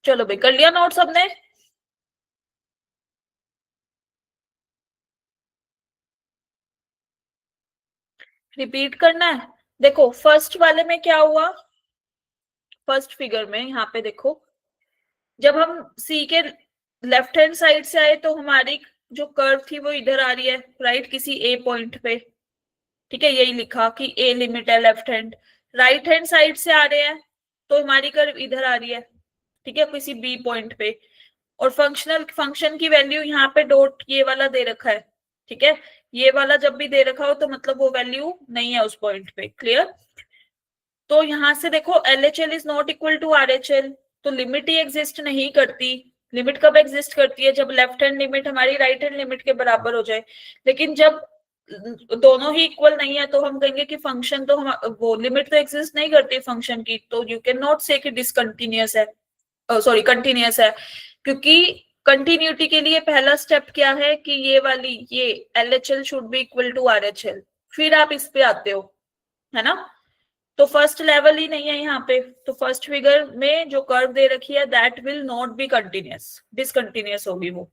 चलो भाई, कर लिया नोट सबने? रिपीट करना है? देखो फर्स्ट वाले में क्या हुआ, फर्स्ट फिगर में यहाँ पे देखो, जब हम सी के लेफ्ट हैंड साइड से आए तो हमारी जो कर्व थी वो इधर आ रही है, राइट, किसी ए पॉइंट पे, ठीक है, यही लिखा कि ए लिमिट है left hand. Right hand side से आ रहे हैं तो हमारी कर्व इधर आ रही है, ठीक है, किसी बी पॉइंट पे। और फंक्शनल फंक्शन की वैल्यू यहाँ पे डॉट ये वाला दे रखा है, ठीक है, ये वाला जब भी दे रखा हो तो मतलब वो वैल्यू नहीं है उस पॉइंट पे। क्लियर? तो यहां से देखो LHL is not equal to RHL, तो लिमिट ही एग्जिस्ट नहीं करती। लिमिट कब एग्जिस्ट करती है? जब लेफ्ट हैंड लिमिट हमारी राइट हैंड लिमिट के बराबर हो जाए। लेकिन जब दोनों ही इक्वल नहीं है तो हम कहेंगे कि फंक्शन तो हम वो लिमिट तो एग्जिस्ट नहीं करती फंक्शन की, तो यू कैन नॉट से कि डिसकंटिन्यूअस है, सॉरी कंटिन्यूअस है। क्योंकि कंटिन्यूटी के लिए पहला स्टेप क्या है कि ये वाली ये LHL should be equal to RHL, फिर आप इस पे आते हो, है ना? तो फर्स्ट लेवल ही नहीं है यहाँ पे, तो फर्स्ट फिगर में जो कर्व दे रखी है that will not be continuous, discontinuous होगी वो।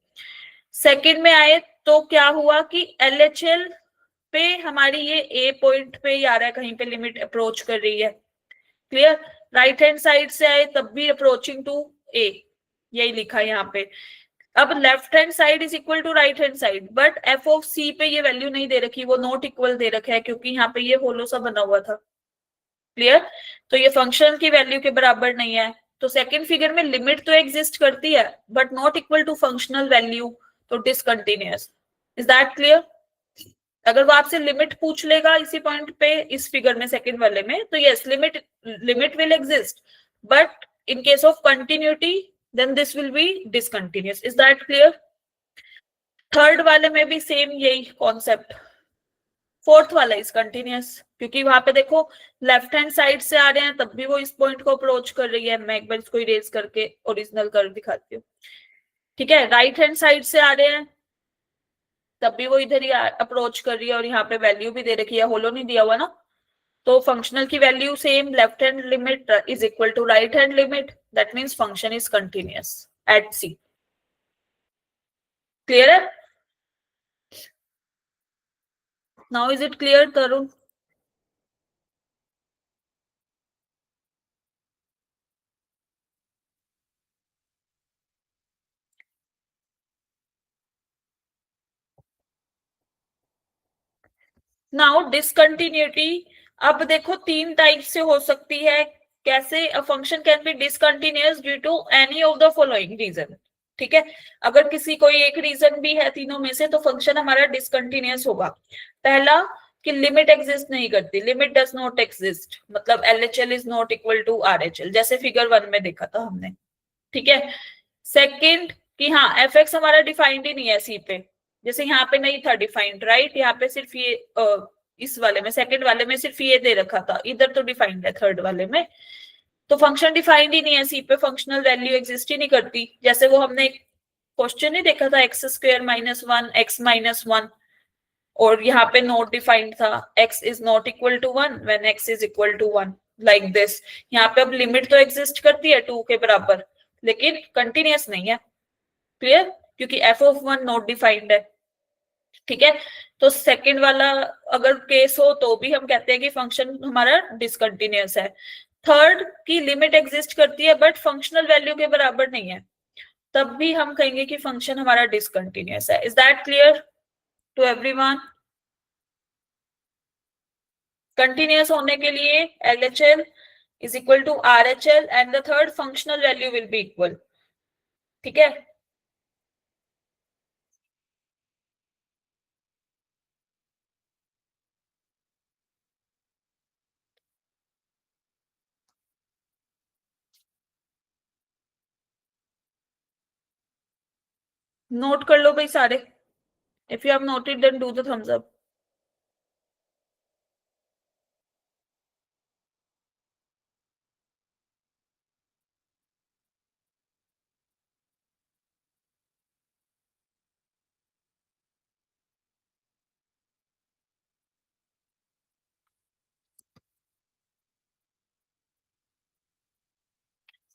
सेकंड में आए तो क्या हुआ कि LHL पे हमारी ये ए पॉइंट पे ही आ रहा है, कहीं पे लिमिट अप्रोच कर रही है। क्लियर? राइट हैंड साइड से आए तब भी अप्रोचिंग टू ए, यही लिखा है यहाँ पे। अब left hand side is equal to right hand side, but f of c पे ये वैल्यू नहीं दे रखी, वो नॉट इक्वल दे रखा है क्योंकि यहाँ पे ये होलो सा बना हुआ था। क्लियर? तो ये फंक्शन की वैल्यू के बराबर नहीं है। तो सेकंड फिगर में लिमिट तो एग्जिस्ट करती है but not equal to functional value, तो डिसकंटिन्यूअस। Is that clear? अगर वो आपसे लिमिट पूछ लेगा इसी पॉइंट पे, इस फिगर में सेकंड वाले में, तो yes limit will exist, but in case of continuity then this will be discontinuous. Is that clear? Third वाले में भी सेम यही कॉन्सेप्ट. फोर्थ वाला इज कंटिन्यूअस, क्योंकि वहां पे देखो लेफ्ट हैंड साइड से आ रहे हैं तब भी वो इस पॉइंट को अप्रोच कर रही है. मैं एक बार इसको इरेज करके ओरिजिनल कर दिखाती हूँ. ठीक है, राइट हैंड साइड से आ रहे हैं तब भी वो इधर ही अप्रोच कर रही है, और यहाँ पे वैल्यू भी दे रखी है, होलो नहीं दिया हुआ ना. तो फंक्शनल की value same, left hand limit is equal to right hand limit, that means function is continuous at c. Clear है? Now is it clear Tarun? Now discontinuity, अब देखो तीन टाइप से हो सकती है. कैसे? A function can be discontinuous due to any of the following reason. ठीक है, अगर किसी कोई एक रीजन भी है तीनों में से, तो फंक्शन हमारा डिसकंटिन्यूअस होगा. पहला कि लिमिट एग्जिस्ट नहीं करती, लिमिट डज नॉट एग्जिस्ट, मतलब LHL is not equal to RHL, जैसे फिगर 1 में देखा था हमने. ठीक है. सेकंड कि हाँ एफ एक्स हमारा डिफाइंड ही नहीं है सी पे, जैसे यहाँ पे नहीं था डिफाइंड, राइट? यहाँ पे सिर्फ ये इस वाले में, सेकंड वाले में सिर्फ ये दे रखा था, इधर तो डिफाइंड है थर्ड वाले में. तो फंक्शन डिफाइंड ही नहीं है सी पे, फंक्शनल वैल्यू एग्जिस्ट ही नहीं करती. जैसे वो हमने क्वेश्चन नहीं देखा था, x square minus one x minus one, और यहाँ पे नॉट डिफाइंड था, x is not equal to one when x is equal to one, like this. यहाँ पे अब लिमिट तो एग्जिस्ट करती है 2 के बराबर, लेकिन कंटिन्यूअस नहीं है. क्लियर? क्योंकि F of one not defined है. ठीक है, तो सेकंड वाला अगर केस हो तो भी हम कहते हैं कि फंक्शन हमारा डिसकंटिन्यूअस है. थर्ड की लिमिट एग्जिस्ट करती है बट फंक्शनल वैल्यू के बराबर नहीं है, तब भी हम कहेंगे कि फंक्शन हमारा डिसकंटिन्यूअस है. Is that clear to everyone? Continuous होने के लिए LHL is equal to RHL and the third functional value will be equal. ठीक है, नोट कर लो भाई सारे. If you have noted then do the thumbs up.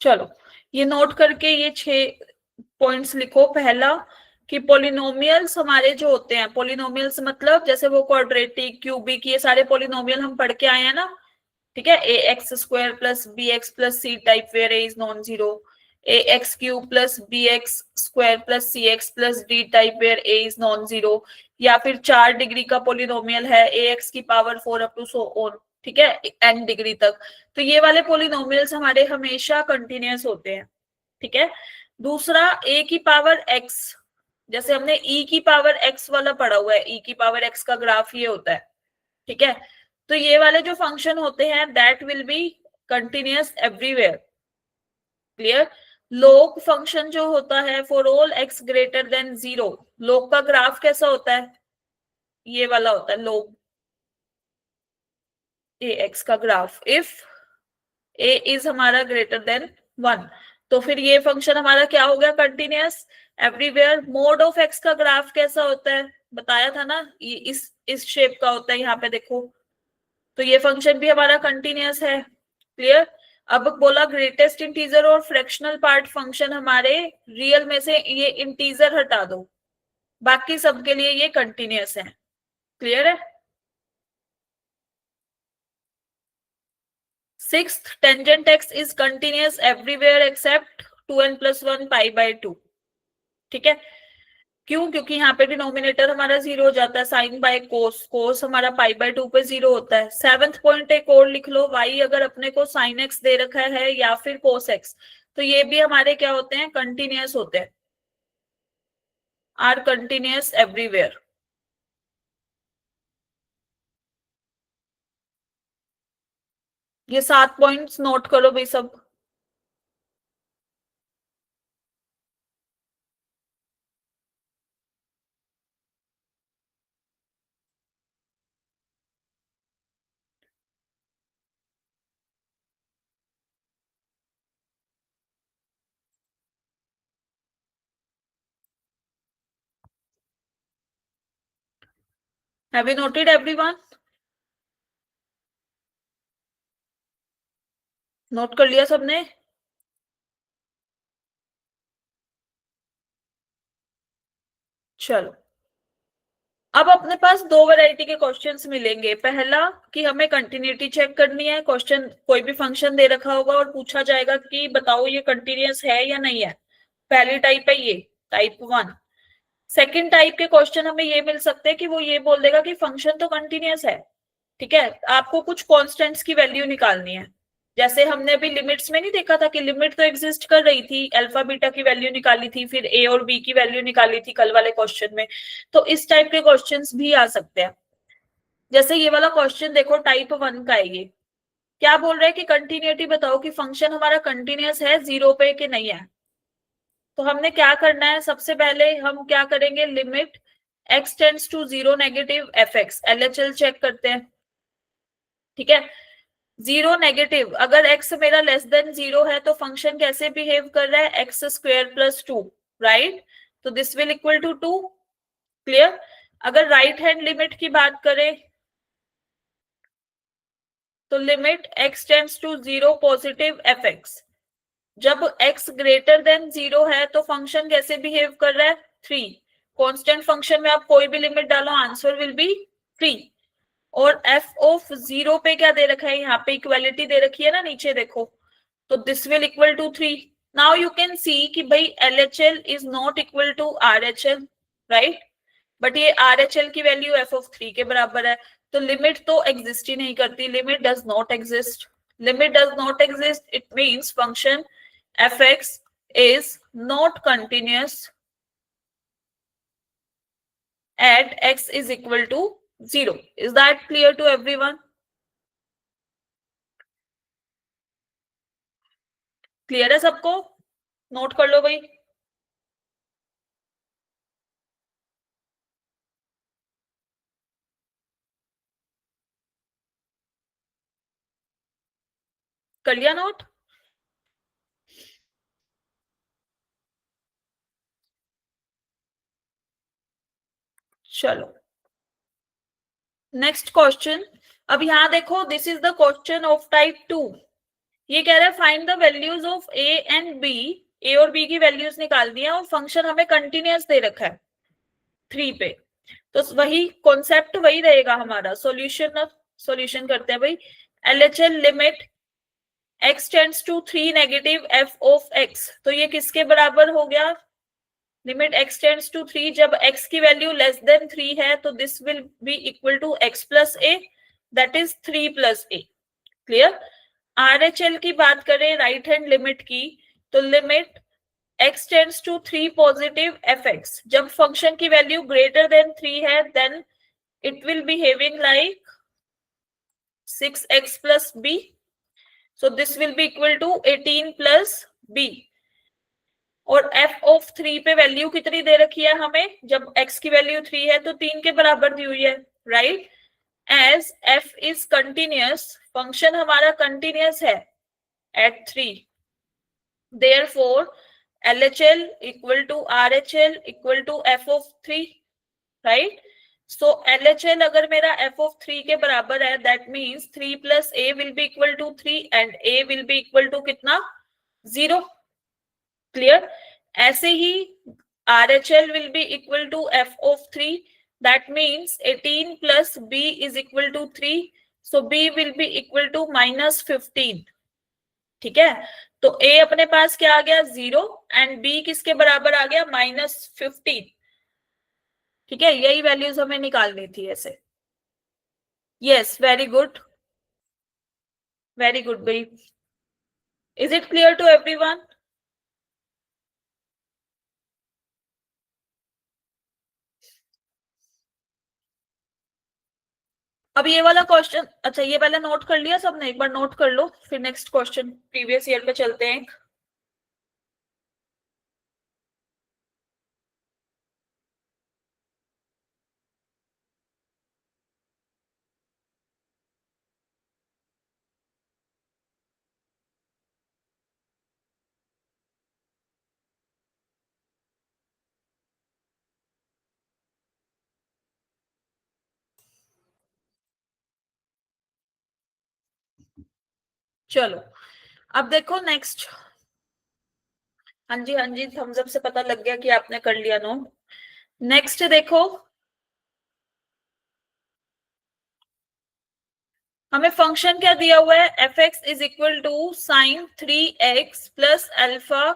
चलो, ये नोट करके ये 6 पॉइंट्स लिखो. पहला कि पोलिनोमियल्स हमारे जो होते हैं, पोलिनोमियल्स मतलब जैसे वो क्वाड्रेटिक क्यूबिक ये सारे पोलिनोमियल हम पढ़ के आए हैं ना. ठीक है, a x square plus b x plus c type where a is non zero, a x cube plus b x square plus c x plus d type where a is non zero, या फिर 4 degree का polynomial है a x की power 4 up to so on. ठीक है, n degree तक. तो ये वाले पोलिनोमियल्स हमारे हमेशा कंटिन्यूअस होते हैं. ठीक है. दूसरा ए की पावर x, जैसे हमने e की पावर x वाला पढ़ा हुआ है, e की पावर x का ग्राफ ये होता है. ठीक है, तो ये वाले जो फंक्शन होते हैं that will B continuous everywhere. Clear? लोग फंक्शन जो होता है for all x greater then 0, लोग का ग्राफ कैसा होता है? ये वाला होता है लोग, ए एक्स का ग्राफ. इफ ए इज हमारा ग्रेटर देन 1, तो फिर ये फंक्शन हमारा क्या हो गया? Continuous everywhere. Mode of x का ग्राफ कैसा होता है? बताया था ना, ये इस शेप का होता है, यहाँ पे देखो. तो ये फंक्शन भी हमारा कंटिन्यूअस है. क्लियर? अब बोला ग्रेटेस्ट इंटीजर और फ्रैक्शनल पार्ट फंक्शन हमारे रियल में से ये इंटीजर हटा दो, बाकी सबके लिए ये कंटिन्यूअस है. क्लियर है? Sixth, tangent x is continuous everywhere except 2n plus 1 pi by 2. ठीक है, क्यों? क्योंकि यहाँ पे डिनोमिनेटर हमारा 0 हो जाता है. साइन बाय कोस, कोस हमारा पाई बाय 2 पे 0 होता है. सेवेंथ पॉइंट एक और लिख लो, y अगर अपने को साइन एक्स दे रखा है या फिर कोस एक्स, तो ये भी हमारे क्या होते हैं? कंटिन्यूअस होते हैं. Are continuous everywhere. ये 7 पॉइंट्स नोट करो भाई सब। Have you noted everyone? Note कर लिया सबने? चलो, अब अपने पास दो वैरायटी के क्वेश्चंस मिलेंगे। पहला कि हमें कंटिन्यूटी चेक करनी है, क्वेश्चन कोई भी फंक्शन दे रखा होगा और पूछा जाएगा कि बताओ ये कंटिन्यूअस है या नहीं है। पहली टाइप है ये, टाइप 1। सेकंड टाइप के क्वेश्चन हमें ये मिल सकते हैं कि वो ये बोल देगा कि फंक्शन तो कंटिन्यूअस है, ठीक है, आपको कुछ कॉन्स्टेंट्स की वैल्यू निकालनी है। जैसे हमने अभी लिमिट्स में नहीं देखा था कि लिमिट तो एग्जिस्ट कर रही थी, अल्फा बीटा की वैल्यू निकाली थी, फिर ए और बी की वैल्यू निकाली थी कल वाले क्वेश्चन में। तो इस टाइप के क्वेश्चंस भी आ सकते हैं। जैसे ये वाला क्वेश्चन देखो, टाइप 1 का है ये। क्या बोल रहे हैं कि कंटिन्यूटी बताओ कि फंक्शन हमारा कंटिन्यूअस है जीरो पे कि नहीं है। तो हमने क्या करना है, सबसे पहले हम क्या करेंगे, limit x tends to zero negative f x, LHL check करते हैं, ठीक है। जीरो नेगेटिव, अगर x मेरा लेस देन जीरो है तो फंक्शन कैसे बिहेव कर रहा है, x square plus two, right. तो this will equal to 2, clear. अगर राइट हैंड लिमिट की बात करें तो limit x tends to zero positive f x, जब x ग्रेटर देन जीरो है तो फंक्शन कैसे बिहेव कर रहा है, 3। कांस्टेंट फंक्शन में आप कोई भी लिमिट डालो, आंसर विल बी 3। और f ऑफ जीरो पे क्या दे रखा है, यहाँ पे इक्वालिटी दे रखी है ना, नीचे देखो, तो this will equal to 3। Now you can see कि भाई LHL is not equal to RHL, right. But ये RHL की वैल्यू f ऑफ 3 के बराबर है, तो लिमिट तो एग्जिस्ट ही नहीं करती, limit does not exist. Limit does not exist, it means function fx is not continuous at x is equal to 0. Is that clear to everyone? Clear है सबको? Note कर लो भाई। कर लिया नोट? चलो, नेक्स्ट क्वेश्चन। अब यहां देखो, this is the question of type 2। ये कह रहा है find the values of A and B, A और बी की वैल्यूज निकाल दी है और फंक्शन हमें कंटिन्यूअस दे रखा है 3 पे। तो वही कॉन्सेप्ट वही रहेगा हमारा। सॉल्यूशन, सॉल्यूशन करते हैं भाई। LHL limit x tends to 3 negative f of x, तो ये किसके बराबर हो गया, लिमिट x टेंड्स टू 3, जब x की वैल्यू लेस देन 3 है तो this will be equal to x plus a, that is 3 plus a, clear. RHL की बात करें, राइट हैंड लिमिट की, तो limit x tends to 3 positive f x, जब फंक्शन की वैल्यू ग्रेटर देन 3 है then it will behaving like 6x plus b, so this will be equal to 18 plus b। और f of 3 पे value कितनी दे रखी है हमें, जब x की वैल्यू 3 है तो 3 के बराबर दी हुई है, राइट। As f is continuous, function हमारा कंटिन्यूअस है at 3, therefore LHL equal to RHL equal to f of 3, right. So LHL अगर मेरा f of 3 के बराबर है, that means 3 plus a will be equal to 3 and a will be equal to कितना, 0, clear. ऐसे ही RHL will be equal to f of 3, that means 18 plus b is equal to 3, so b will be equal to minus 15, ठीक है। तो a अपने पास क्या आ गया, 0, and b किसके बराबर आ गया, -15, ठीक है। यही वैल्यूज हमें निकालनी थी ऐसे। Yes, very good, very good भाई। Is it clear to everyone? अब ये वाला क्वेश्चन, अच्छा ये पहले नोट कर लिया सबने, एक बार नोट कर लो, फिर नेक्स्ट क्वेश्चन प्रीवियस ईयर पे चलते हैं। चलो अब देखो नेक्स्ट। हाँ जी थम्स अप से पता लग गया कि आपने कर लिया नोट। नेक्स्ट देखो, हमें फंक्शन क्या दिया हुआ है, f x is equal to sine 3x plus alpha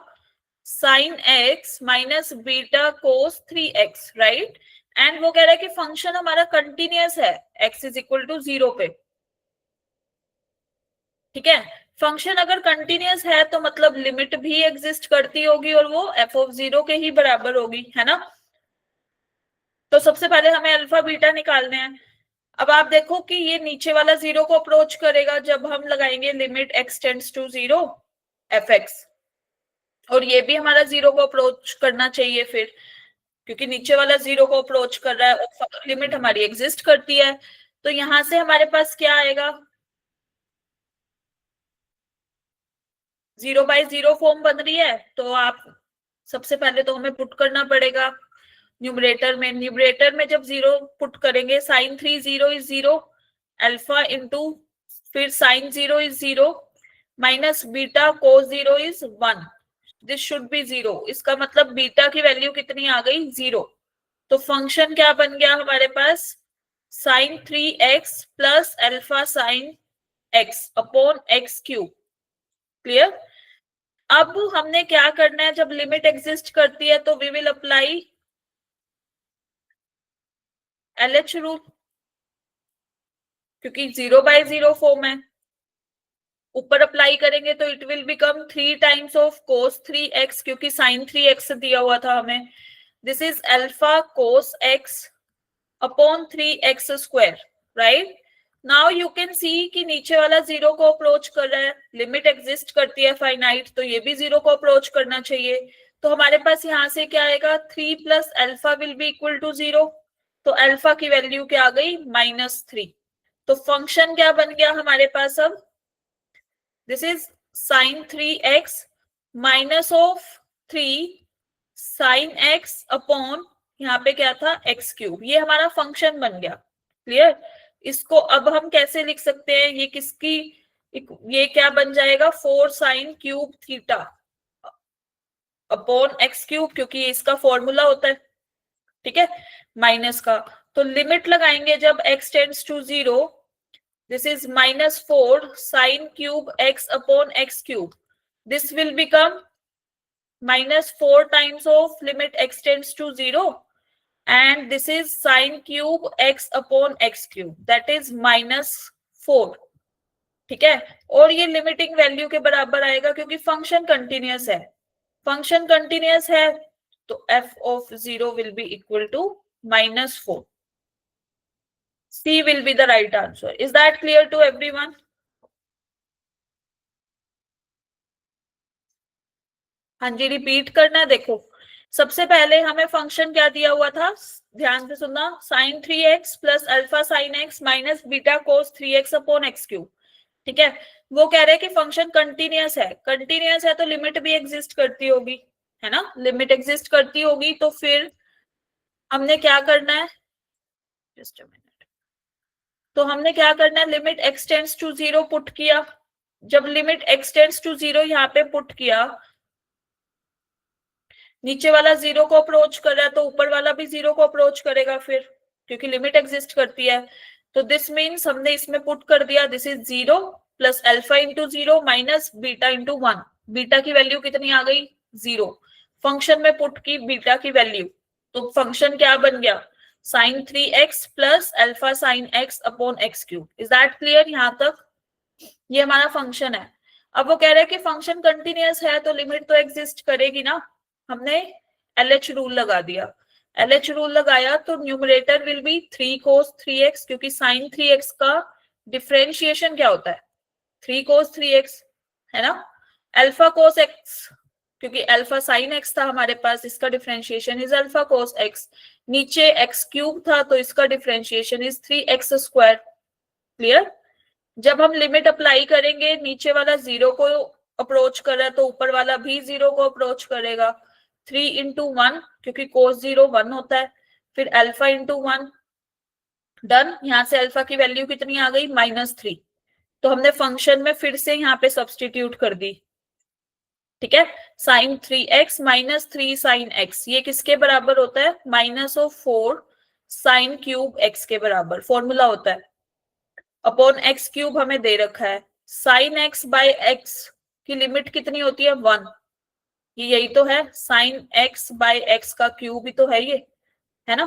sine x minus beta cos 3x, right. And वो कह रहा है कि फंक्शन हमारा कंटिन्यूअस है x इज इक्वल टू 0 पे, ठीक है। फंक्शन अगर कंटिन्यूअस है तो मतलब लिमिट भी एग्जिस्ट करती होगी और वो एफ ऑफ 0 के ही बराबर होगी, है ना। तो सबसे पहले हमें अल्फा बीटा निकालने हैं। अब आप देखो कि ये नीचे वाला 0 को अप्रोच करेगा जब हम लगाएंगे limit x tends to 0 f x, और ये भी हमारा 0 को अप्रोच करना चाहिए फिर, क्योंकि नीचे वाला 0 को अप्रोच कर रहा है और लिमिट हमारी एग्जिस्ट करती है। तो यहां से हमारे पास क्या आएगा, 0/0 फॉर्म बन रही है। तो आप सबसे पहले तो हमें पुट करना पड़ेगा न्यूमरेटर में जब 0 पुट करेंगे, साइन 3 0 इज 0, अल्फा इंटू फिर sine 0 is 0 minus beta cos 0 is 1, this should be 0। इसका मतलब बीटा की वैल्यू कितनी आ गई, 0। तो फंक्शन क्या बन गया हमारे पास, sine 3x plus alpha sine x upon x cube. Clear. अब हमने क्या करना है, जब लिमिट एग्जिस्ट करती है तो we will apply LH rule, क्योंकि 0/0 फॉर्म है। ऊपर अप्लाई करेंगे तो it will become 3 times of cos 3x, क्योंकि साइन 3x दिया हुआ था हमें। This is alpha cos x upon 3x square, right. Now you can see कि नीचे वाला 0 को अप्रोच कर रहा है, लिमिट एग्जिस्ट करती है फाइनाइट, तो ये भी 0 को अप्रोच करना चाहिए। तो हमारे पास यहाँ से क्या आएगा, 3 plus alpha will be equal to 0। तो अल्फा की वैल्यू क्या आ गई, -3। तो फंक्शन क्या बन गया हमारे पास अब, this is sine 3x minus of 3 sine x upon यहाँ पे क्या था x क्यूब, ये हमारा फंक्शन बन गया। क्लियर। इसको अब हम कैसे लिख सकते हैं, ये किसकी, ये क्या बन जाएगा, 4 sine cube theta upon x cube, क्योंकि ये इसका फॉर्मूला होता है, ठीक है, माइनस का। तो लिमिट लगाएंगे जब x tends to 0, this is -4 sine cube x upon x cube. This will become -4 times of limit x tends to 0, and this is sine cube x upon x cube, that is -4, ठीक है। और ये limiting value के बराबर आएगा क्योंकि function continuous है। Function continuous है तो f of 0 will be equal to -4. C will be the right answer. Is that clear to everyone? हाँ जी, रिपीट करना है। देखो सबसे पहले हमें फंक्शन क्या दिया हुआ था, ध्यान से सुनना, sine 3x plus alpha sine x minus beta cos 3x upon x cube, ठीक है। वो कह रहे हैं कि फंक्शन कंटिन्यूअस है, कंटिन्यूअस है तो लिमिट भी एग्जिस्ट करती होगी, है ना, लिमिट एग्जिस्ट करती होगी। तो फिर हमने क्या करना है, जस्ट अ मिनट, तो हमने क्या करना है, limit x tends to 0 put किया। जब लिमिट x टेंड्स टू 0 यहाँ पे पुट किया, नीचे वाला 0 को अप्रोच कर रहा है तो ऊपर वाला भी 0 को अप्रोच करेगा फिर, क्योंकि लिमिट एग्जिस्ट करती है। तो दिस मीन्स हमने इसमें पुट कर दिया, this is 0 plus alpha into 0 minus beta into 1। Beta की वैल्यू कितनी आ गई, 0। फंक्शन में पुट की बीटा की वैल्यू, तो फंक्शन क्या बन गया, sine 3x plus alpha sine x upon x cube. Is that clear यहां तक, ये हमारा फंक्शन है। अब वो कह रहे हैं कि फंक्शन कंटिन्यूअस है तो लिमिट तो एग्जिस्ट करेगी ना, हमने LH रूल लगा दिया। LH रूल लगाया तो numerator will be 3 cos 3x, क्योंकि sin 3x का डिफरेंशिएशन क्या होता है? 3 cos 3x, है ना? अल्फा cos x, क्योंकि अल्फा sin x था हमारे पास, इसका differentiation is alpha cos x। नीचे x क्यूब था तो इसका differentiation is 3x square. Clear? जब हम लिमिट अप्लाई करेंगे, नीचे वाला जीरो को अप्रोच कर रहा है तो ऊपर वाला भी जीरो को अप्रोच करेगा। 3 into 1, क्योंकि कोस 0 1 होता है, फिर अल्फा इंटू 1। डन। यहां से अल्फा की वैल्यू कितनी आ गई? -3। तो हमने फंक्शन में फिर से यहाँ पे सब्सटीट्यूट कर दी। ठीक है, sign 3x minus 3 sine x, ये किसके बराबर होता है? -4 साइन क्यूब x के बराबर फॉर्मूला होता है। अपॉन एक्स क्यूब हमें दे रखा है। साइन x बाय एक्स की लिमिट कितनी होती है? 1। ये यही तो है, साइन x बाय एक्स का क्यूब ही तो है ये, है ना?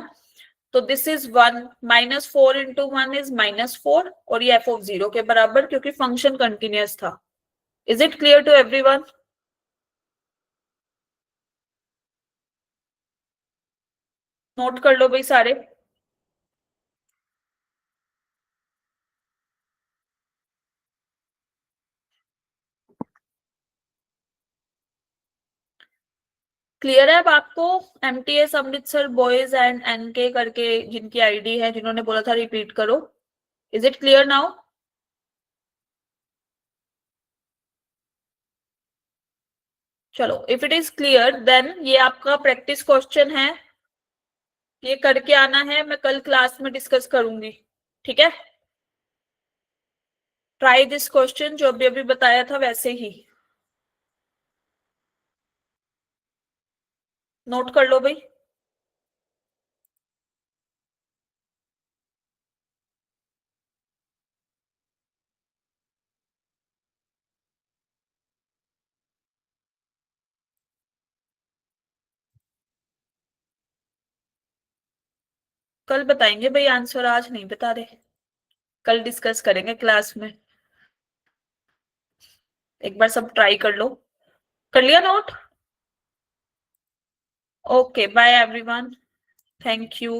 तो दिस इज 1, -4 into 1 इज -4, और ये f(0) के बराबर, क्योंकि फंक्शन कंटिन्यूअस था। Is it clear to everyone? Note कर लो भाई सारे। क्लियर है अब आपको? MTS Amritsar boys and NK करके जिनकी आईडी है, जिन्होंने बोला था रिपीट करो। Is it clear now? चलो, if it is clear then ये आपका प्रैक्टिस क्वेश्चन है, ये करके आना है, मैं कल क्लास में डिस्कस करूंगी। ठीक है, ट्राई दिस क्वेश्चन, जो अभी अभी बताया था वैसे ही। नोट कर लो भाई। कल बताएंगे भाई आंसर, आज नहीं बता रहे। कल डिस्कस करेंगे क्लास में। एक बार सब ट्राई कर लो। कर लिया note? Okay, bye everyone. Thank you.